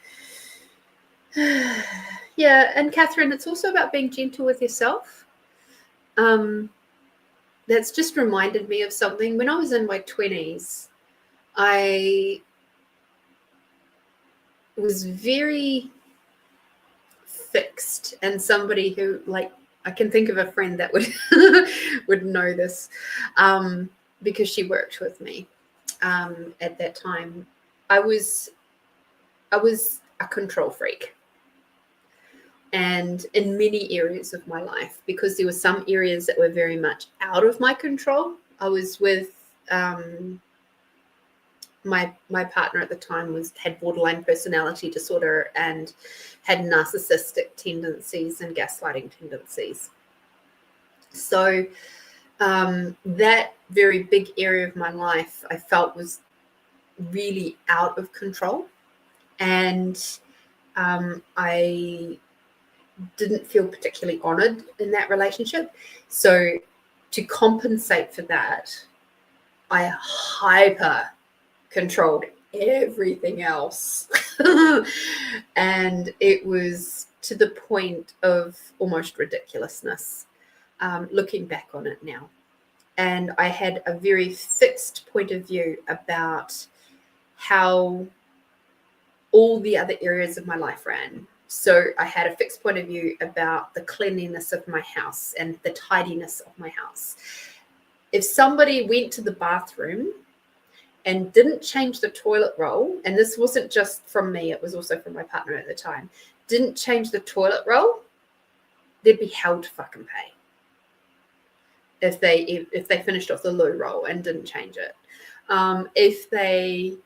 Yeah, and Catherine, it's also about being gentle with yourself. That's just reminded me of something. When I was in my 20s, I was very fixed, and somebody who, like, I can think of a friend that would know this, because she worked with me at that time. I was I was a control freak. And in many areas of my life, because there were some areas that were very much out of my control. I was with my partner at the time had borderline personality disorder and had narcissistic tendencies and gaslighting tendencies. So that very big area of my life I felt was really out of control, and I didn't feel particularly honored in that relationship. So to compensate for that, I hyper controlled everything else. And it was to the point of almost ridiculousness, looking back on it now. And I had a very fixed point of view about how all the other areas of my life ran. So I had a fixed point of view about the cleanliness of my house and the tidiness of my house. If somebody went to the bathroom and didn't change the toilet roll, and this wasn't just from me, it was also from my partner at the time, didn't change the toilet roll, they'd be held to fucking pay. If they finished off the loo roll and didn't change it. If they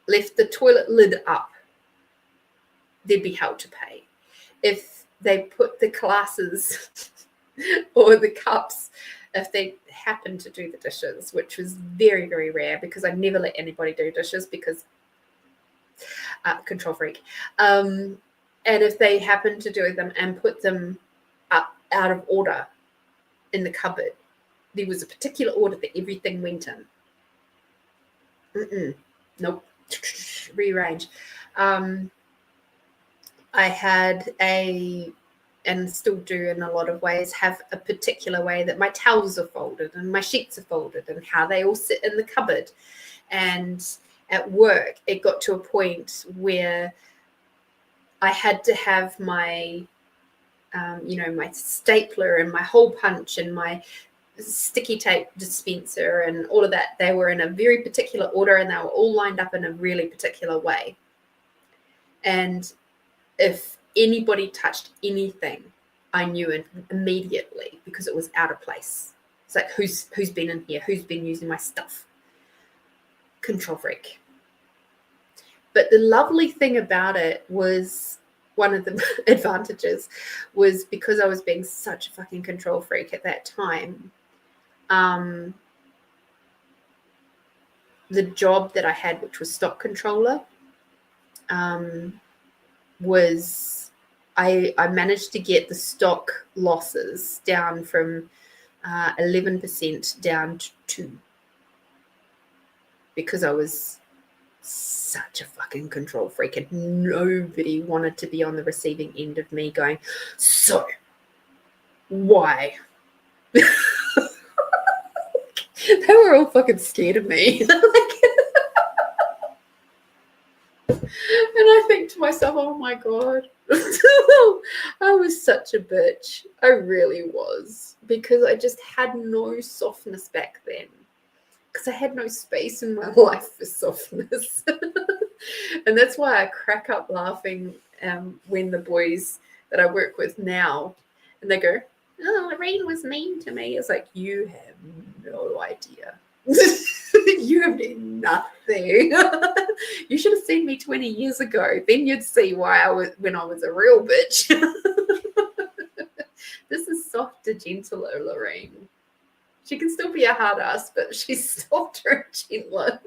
left the toilet lid up, they'd be held to pay. If they put the glasses or the cups, if they happened to do the dishes, which was very, very rare because I never let anybody do dishes because control freak. And if they happened to do them and put them up out of order in the cupboard, there was a particular order that everything went in. Nope. Rearrange. I had and still do in a lot of ways, have a particular way that my towels are folded and my sheets are folded and how they all sit in the cupboard. And at work, it got to a point where I had to have my, my stapler and my hole punch and my sticky tape dispenser and all of that. They were in a very particular order and they were all lined up in a really particular way. And if anybody touched anything, I knew it immediately because it was out of place. It's like, who's been in here? Who's been using my stuff? Control freak. But the lovely thing about it was, one of the advantages was because I was being such a fucking control freak at that time, the job that I had, which was stock controller, was I managed to get the stock losses down from 11% down to 2%, because I was such a fucking control freak and nobody wanted to be on the receiving end of me going, so why? They were all fucking scared of me. And I think to myself, oh my God, I was such a bitch. I really was, because I just had no softness back then, because I had no space in my life for softness. And that's why I crack up laughing when the boys that I work with now, and they go, oh, Lorene was mean to me. It's like, you have no idea. You have done nothing. You should have seen me 20 years ago. Then you'd see why when I was a real bitch. This is softer, gentler Lorene. She can still be a hard ass, but she's softer and gentler.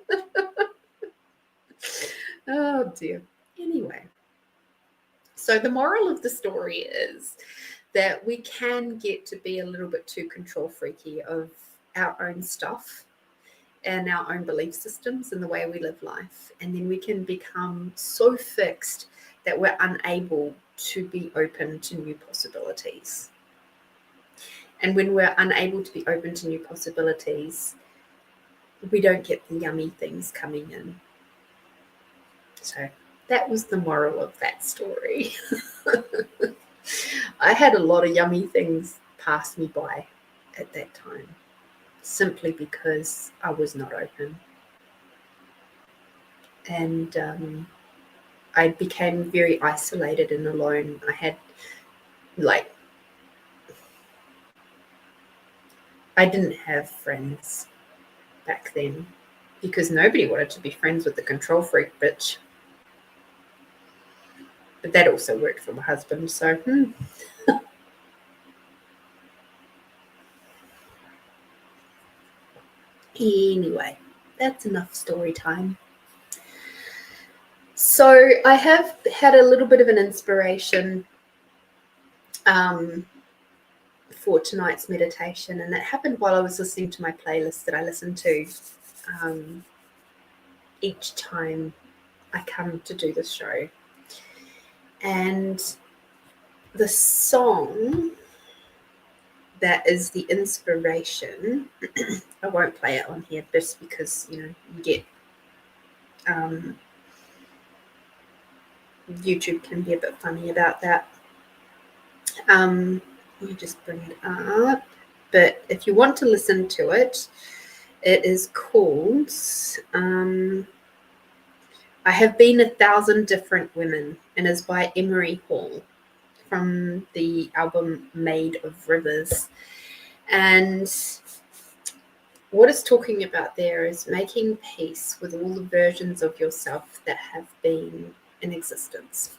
Oh dear. Anyway, so the moral of the story is that we can get to be a little bit too control freaky of our own stuff and our own belief systems and the way we live life. And then we can become so fixed that we're unable to be open to new possibilities. And when we're unable to be open to new possibilities, we don't get the yummy things coming in. So that was the moral of that story. I had a lot of yummy things pass me by at that time, simply because I was not open. And I became very isolated and alone. I had I didn't have friends back then because nobody wanted to be friends with the control freak bitch. But that also worked for my husband, so Anyway, that's enough story time. So I have had a little bit of an inspiration for tonight's meditation, and that happened while I was listening to my playlist that I listen to each time I come to do this show. And the song that is the inspiration, I won't play it on here just because, you get YouTube can be a bit funny about that. Let me just bring it up. But if you want to listen to it, it is called I Have Been 1,000 Different Women, and is by Emery Hall from the album Made of Rivers. And what it's talking about there is making peace with all the versions of yourself that have been in existence.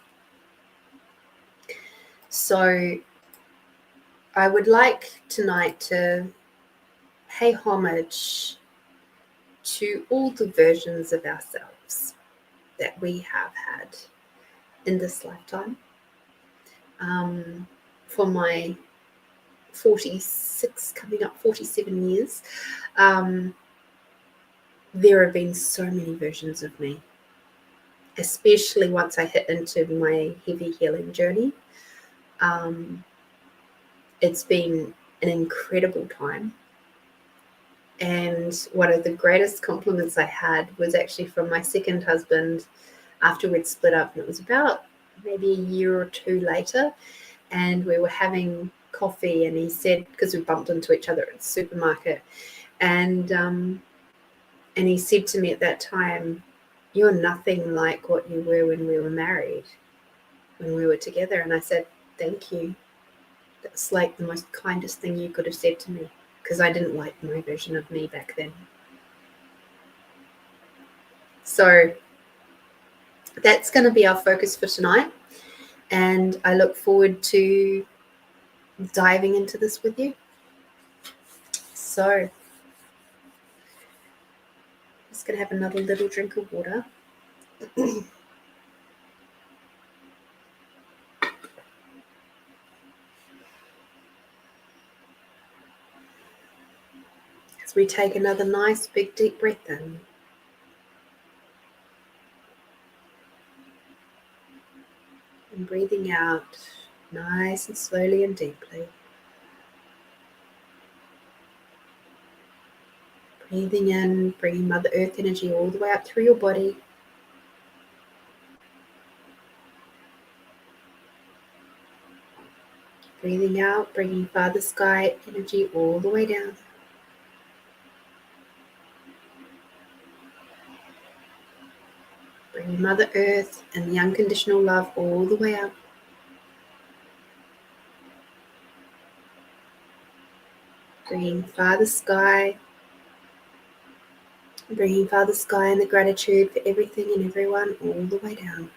So I would like tonight to pay homage to all the versions of ourselves that we have had in this lifetime. For my 46, coming up 47 years, there have been so many versions of me, especially once I hit into my heavy healing journey. It's been an incredible time. And one of the greatest compliments I had was actually from my second husband after we'd split up. And it was about maybe a year or two later. And we were having coffee, and he said, because we bumped into each other at the supermarket, and he said to me at that time, "You're nothing like what you were when we were married, when we were together." And I said, "Thank you. That's like the most kindest thing you could have said to me," because I didn't like my version of me back then. So that's going to be our focus for tonight. And I look forward to diving into this with you. So I'm just going to have another little drink of water. As we take another nice big deep breath in. And breathing out nice and slowly and deeply. Breathing in, bringing Mother Earth energy all the way up through your body. Breathing out, bringing Father Sky energy all the way down. Bringing Mother Earth and the unconditional love all the way up. Bringing Father Sky. Bringing Father Sky and the gratitude for everything and everyone all the way down.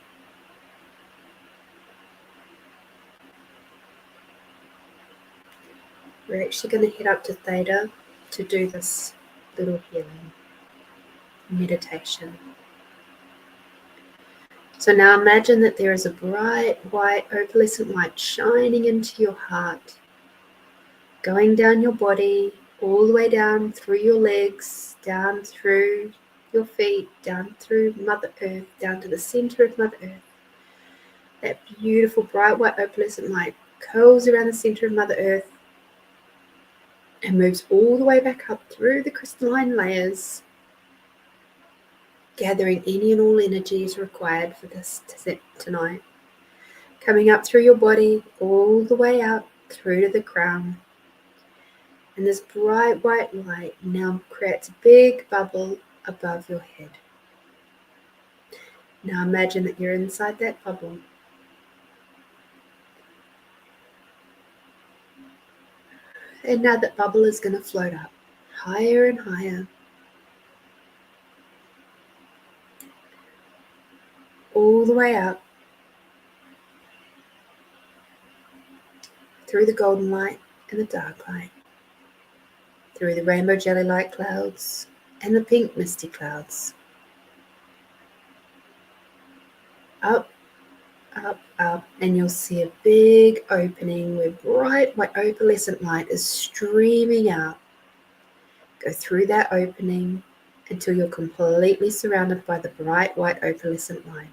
We're actually going to head up to Theta to do this little healing meditation. So now imagine that there is a bright white opalescent light shining into your heart, going down your body, all the way down through your legs, down through your feet, down through Mother Earth, down to the center of Mother Earth. That beautiful bright white opalescent light curls around the center of Mother Earth and moves all the way back up through the crystalline layers, gathering any and all energies required for this tonight. Coming up through your body, all the way up through to the crown. And this bright white light now creates a big bubble above your head. Now imagine that you're inside that bubble. And now that bubble is going to float up higher and higher, all the way up through the golden light and the dark light, through the rainbow jelly light clouds and the pink misty clouds. Up, up, up, and you'll see a big opening where bright white opalescent light is streaming out. Go through that opening until you're completely surrounded by the bright white opalescent light.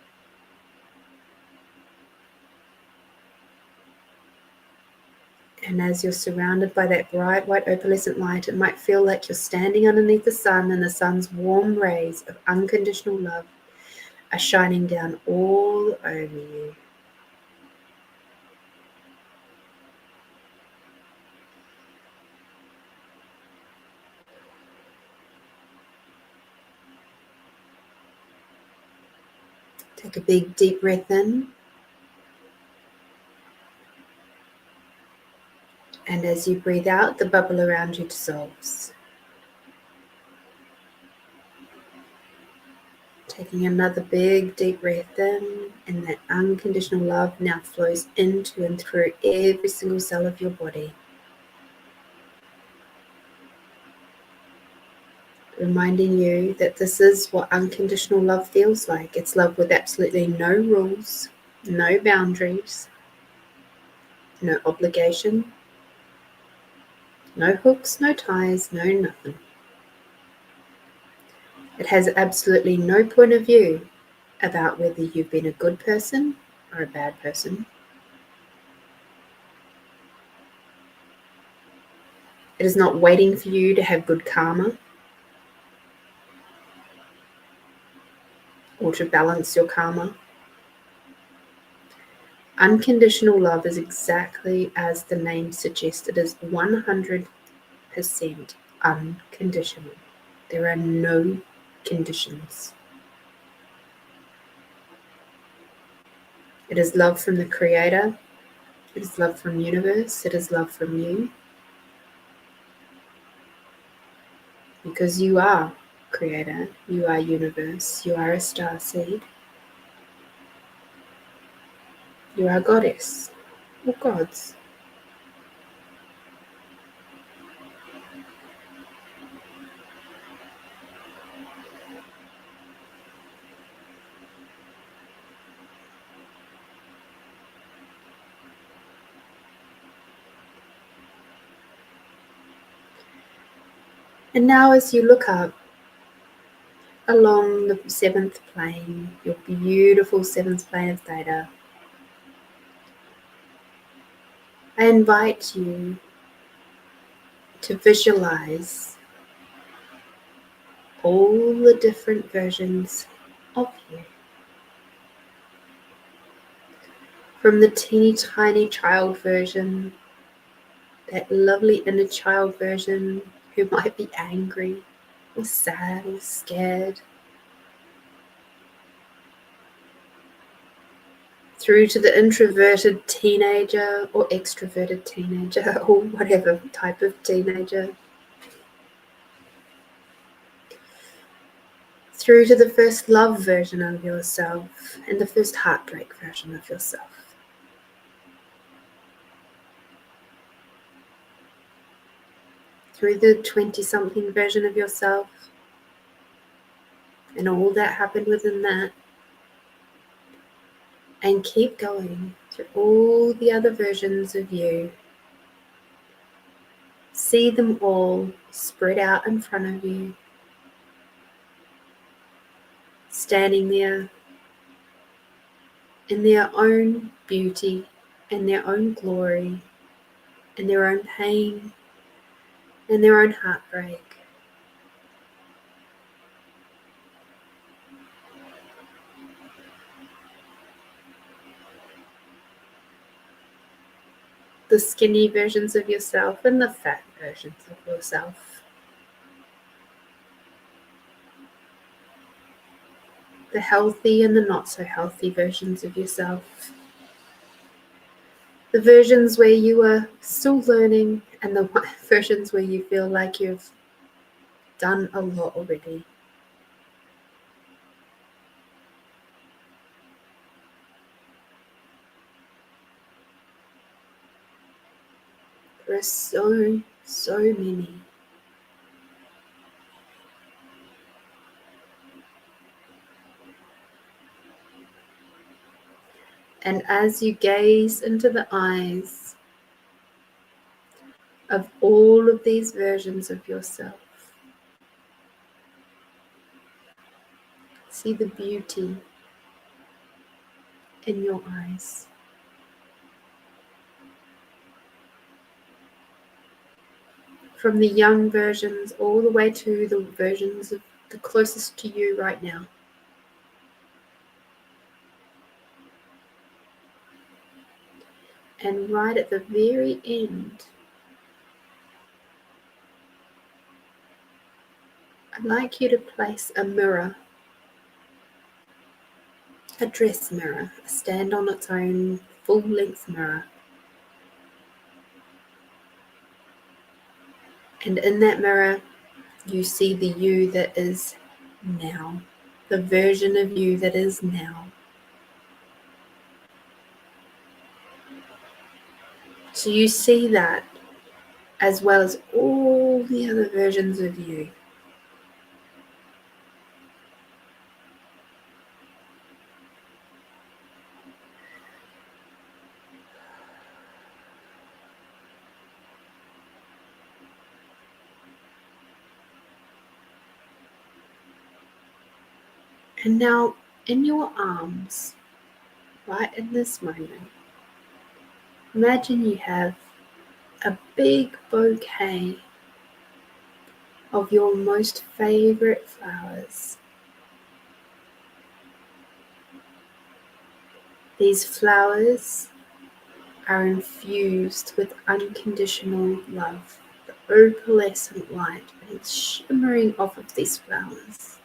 And as you're surrounded by that bright white opalescent light, it might feel like you're standing underneath the sun, and the sun's warm rays of unconditional love are shining down all over you. Take a big deep breath in. And as you breathe out, the bubble around you dissolves. Taking another big deep breath in, and that unconditional love now flows into and through every single cell of your body. Reminding you that this is what unconditional love feels like. It's love with absolutely no rules, no boundaries, no obligation, no hooks, no ties, no nothing. It has absolutely no point of view about whether you've been a good person or a bad person. It is not waiting for you to have good karma or to balance your karma. Unconditional love is exactly as the name suggests. It is 100% unconditional. There are no conditions. It is love from the Creator. It is love from universe. It is love from you. Because you are Creator. You are universe. You are a star seed. You are a goddess or gods. And now as you look up along the seventh plane, your beautiful seventh plane of theta, I invite you to visualize all the different versions of you. From the teeny tiny child version, that lovely inner child version who might be angry or sad or scared, through to the introverted teenager or extroverted teenager or whatever type of teenager, through to the first love version of yourself and the first heartbreak version of yourself. Through the 20-something version of yourself and all that happened within that. And keep going through all the other versions of you. See them all spread out in front of you, standing there in their own beauty, in their own glory, in their own pain, in their own heartbreak. The skinny versions of yourself and the fat versions of yourself. the healthy and the not so healthy versions of yourself. The versions where you are still learning and the versions where you feel like you've done a lot already. There are so many. And as you gaze into the eyes of all of these versions of yourself, see the beauty in your eyes. From the young versions all the way to the versions of the closest to you right now. And right at the very end, I'd like you to place a mirror, a dress mirror, a stand on its own full-length mirror. And in that mirror, you see the you that is now, the version of you that is now. So you see that as well as all the other versions of you. And now in your arms, right in this moment, imagine you have a big bouquet of your most favorite flowers. These flowers are infused with unconditional love. The opalescent light is shimmering off of these flowers.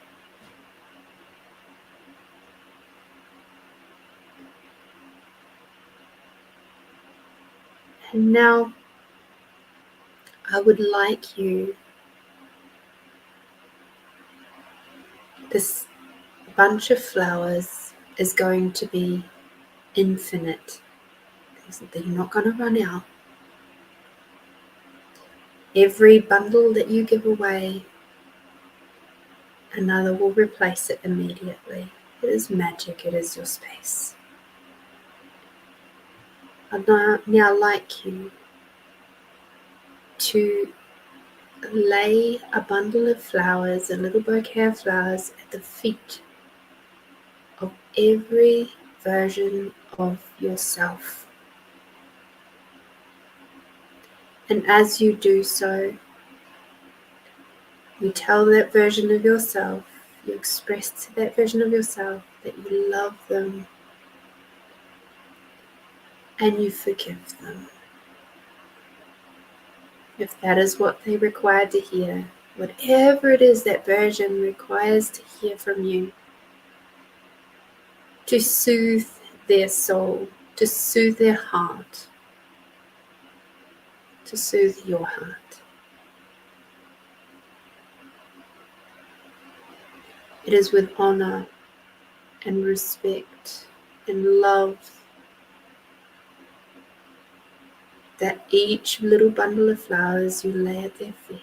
And now I would like you, this bunch of flowers is going to be infinite. They're not going to run out. Every bundle that you give away, another will replace it immediately. It is magic. It is your space. I'd now like you to lay a bundle of flowers, a little bouquet of flowers at the feet of every version of yourself. And as you do so, you tell that version of yourself, you express to that version of yourself that you love them and you forgive them. If that is what they require to hear, whatever it is that version requires to hear from you, to soothe their soul, to soothe their heart, to soothe your heart. It is with honor and respect and love that each little bundle of flowers you lay at their feet.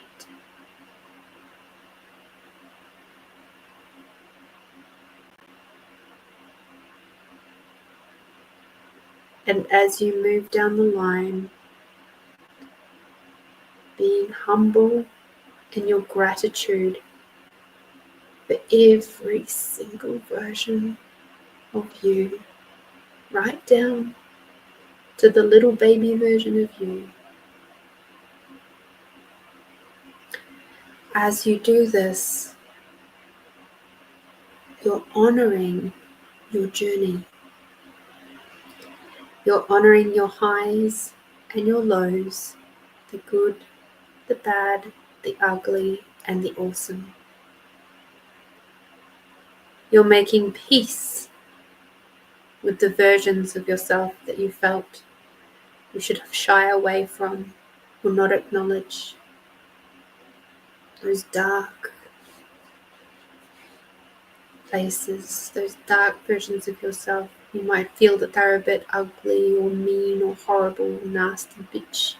And as you move down the line, being humble in your gratitude for every single version of you, right down to the little baby version of you. As you do this, you're honoring your journey. You're honoring your highs and your lows, the good, the bad, the ugly, and the awesome. You're making peace with the versions of yourself that you felt you should shy away from or not acknowledge. Those dark places, those dark versions of yourself. You might feel that they're a bit ugly or mean or horrible or nasty bitch.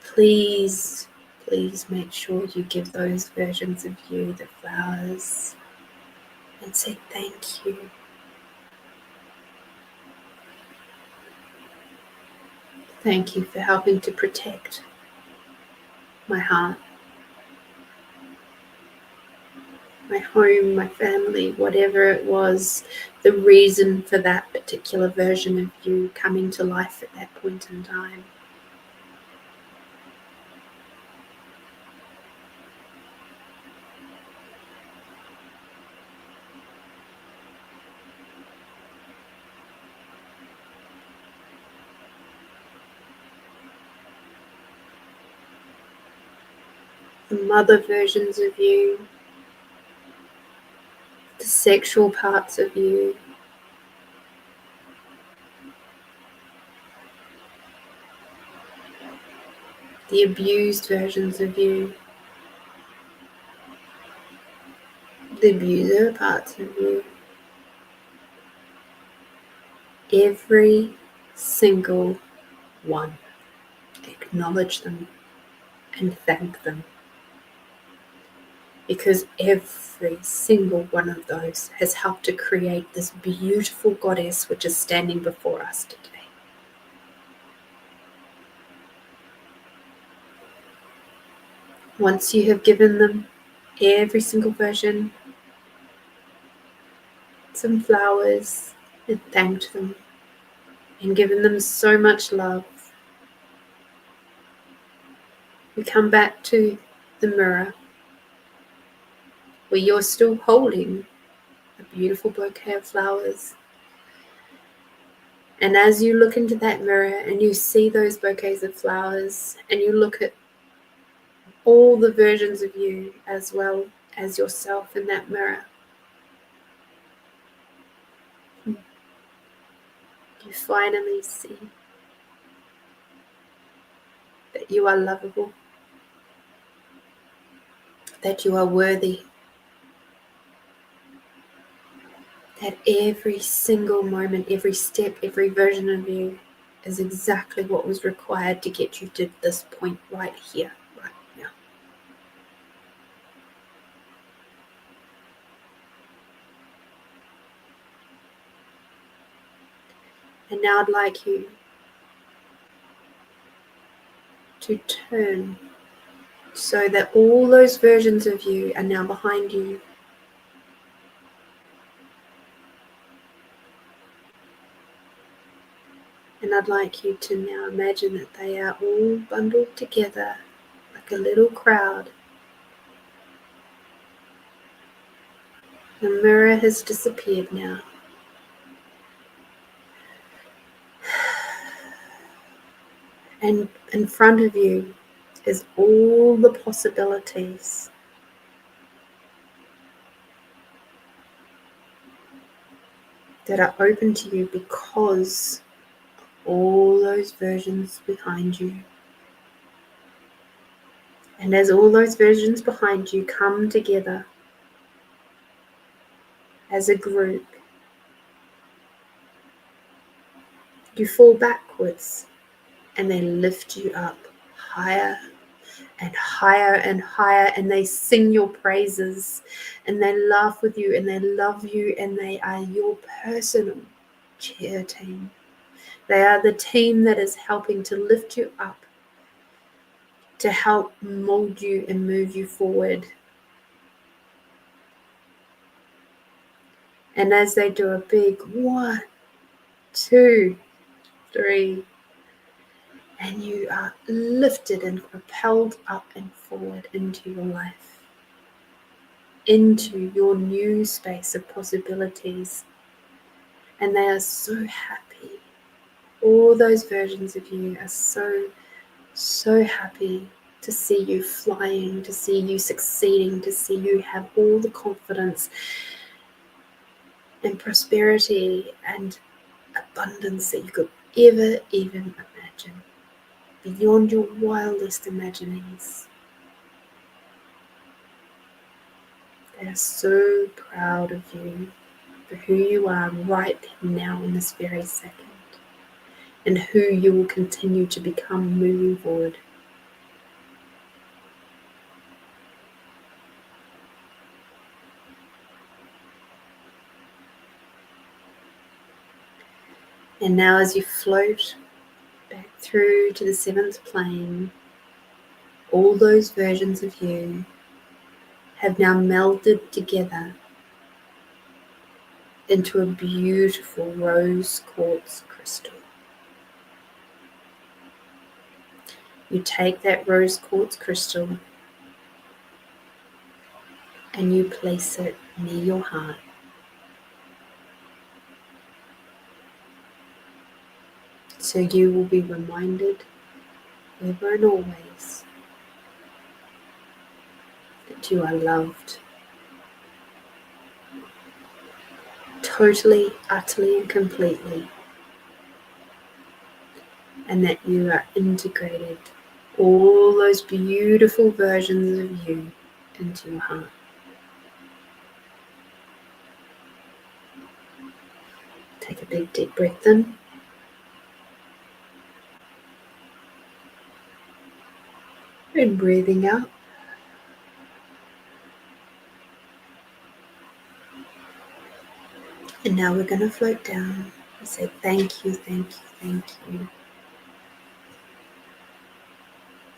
Please, please make sure you give those versions of you the flowers and say thank you. Thank you for helping to protect my heart, my home, my family, whatever it was, the reason for that particular version of you coming to life at that point in time. The mother versions of you, the sexual parts of you, the abused versions of you, the abuser parts of you. Every single one. Acknowledge them and thank them. Because every single one of those has helped to create this beautiful goddess which is standing before us today. Once you have given them, every single version, some flowers and thanked them and given them so much love, we come back to the mirror where you're still holding a beautiful bouquet of flowers. And as you look into that mirror and you see those bouquets of flowers and you look at all the versions of you as well as yourself in that mirror, you finally see that you are lovable, that you are worthy, that every single moment, every step, every version of you is exactly what was required to get you to this point right here, right now. And now I'd like you to turn so that all those versions of you are now behind you. And I'd like you to now imagine that they are all bundled together like a little crowd. The mirror has disappeared now. And in front of you is all the possibilities that are open to you because all those versions behind you. And as all those versions behind you come together as a group, you fall backwards and they lift you up higher and higher and higher, and they sing your praises and they laugh with you and they love you, and they are your personal cheer team. They are the team that is helping to lift you up, to help mold you and move you forward. And as they do a big 1, 2, 3, and you are lifted and propelled up and forward into your life, into your new space of possibilities. And they are so happy. All those versions of you are so happy to see you flying, to see you succeeding, to see you have all the confidence and prosperity and abundance that you could ever even imagine, beyond your wildest imaginings. They are so proud of you for who you are right now in this very second, and who you will continue to become moving forward. And now as you float back through to the 7th plane, all those versions of you have now melded together into a beautiful rose quartz crystal. You take that rose quartz crystal and you place it near your heart. So you will be reminded ever and always that you are loved, totally, utterly, and completely, and that you are integrated all those beautiful versions of you into your heart. Take a big deep breath in. And breathing out. And now we're going to float down and say thank you, thank you, thank you.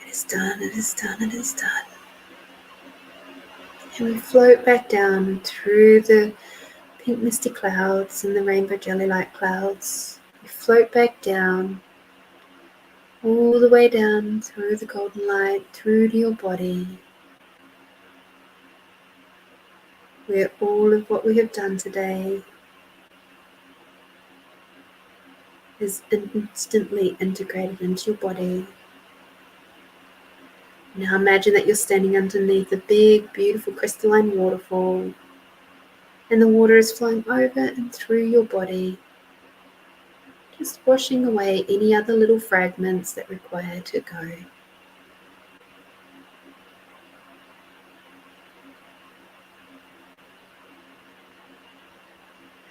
It is done, it is done, it is done. And we float back down through the pink misty clouds and the rainbow jelly light clouds. We float back down, all the way down through the golden light, through to your body, where all of what we have done today is instantly integrated into your body. Now imagine that you're standing underneath a big, beautiful crystalline waterfall, and the water is flowing over and through your body, just washing away any other little fragments that require to go.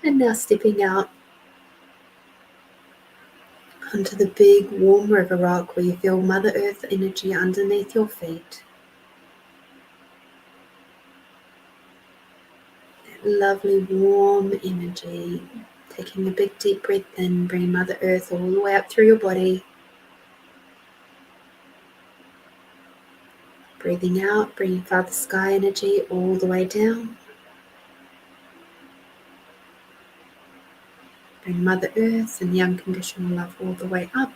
And now stepping out onto the big warm river rock where you feel Mother Earth energy underneath your feet. That lovely warm energy. Taking a big deep breath in, bring Mother Earth all the way up through your body. Breathing out, bringing Father Sky energy all the way down. Bring Mother Earth and the unconditional love all the way up.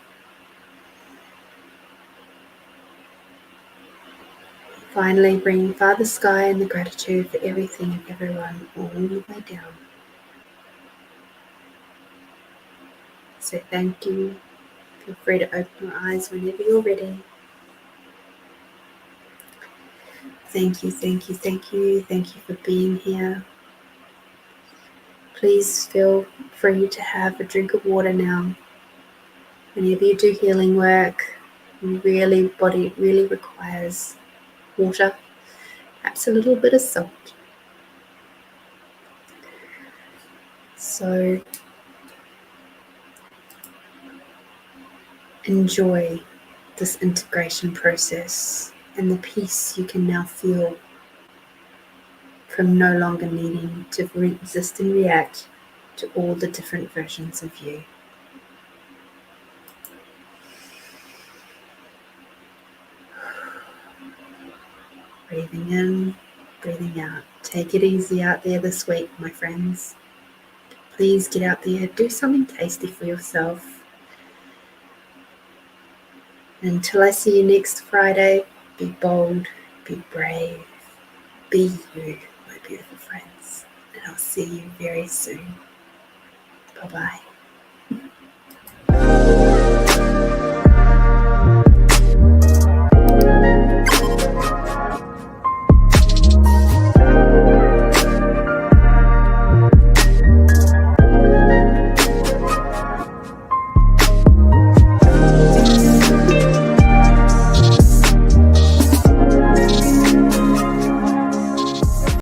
Finally, bring Father Sky and the gratitude for everything and everyone all the way down. So thank you. Feel free to open your eyes whenever you're ready. Thank you, thank you, thank you. Thank you for being here. Please feel free to have a drink of water now. Whenever you do healing work, body really requires water, perhaps a little bit of salt. So enjoy this integration process and the peace you can now feel from no longer needing to resist and react to all the different versions of you. Breathing in, breathing out. Take it easy out there this week, my friends. Please get out there, do something tasty for yourself. And until I see you next Friday, be bold, be brave, be you, my beautiful friends. And I'll see you very soon. Bye-bye.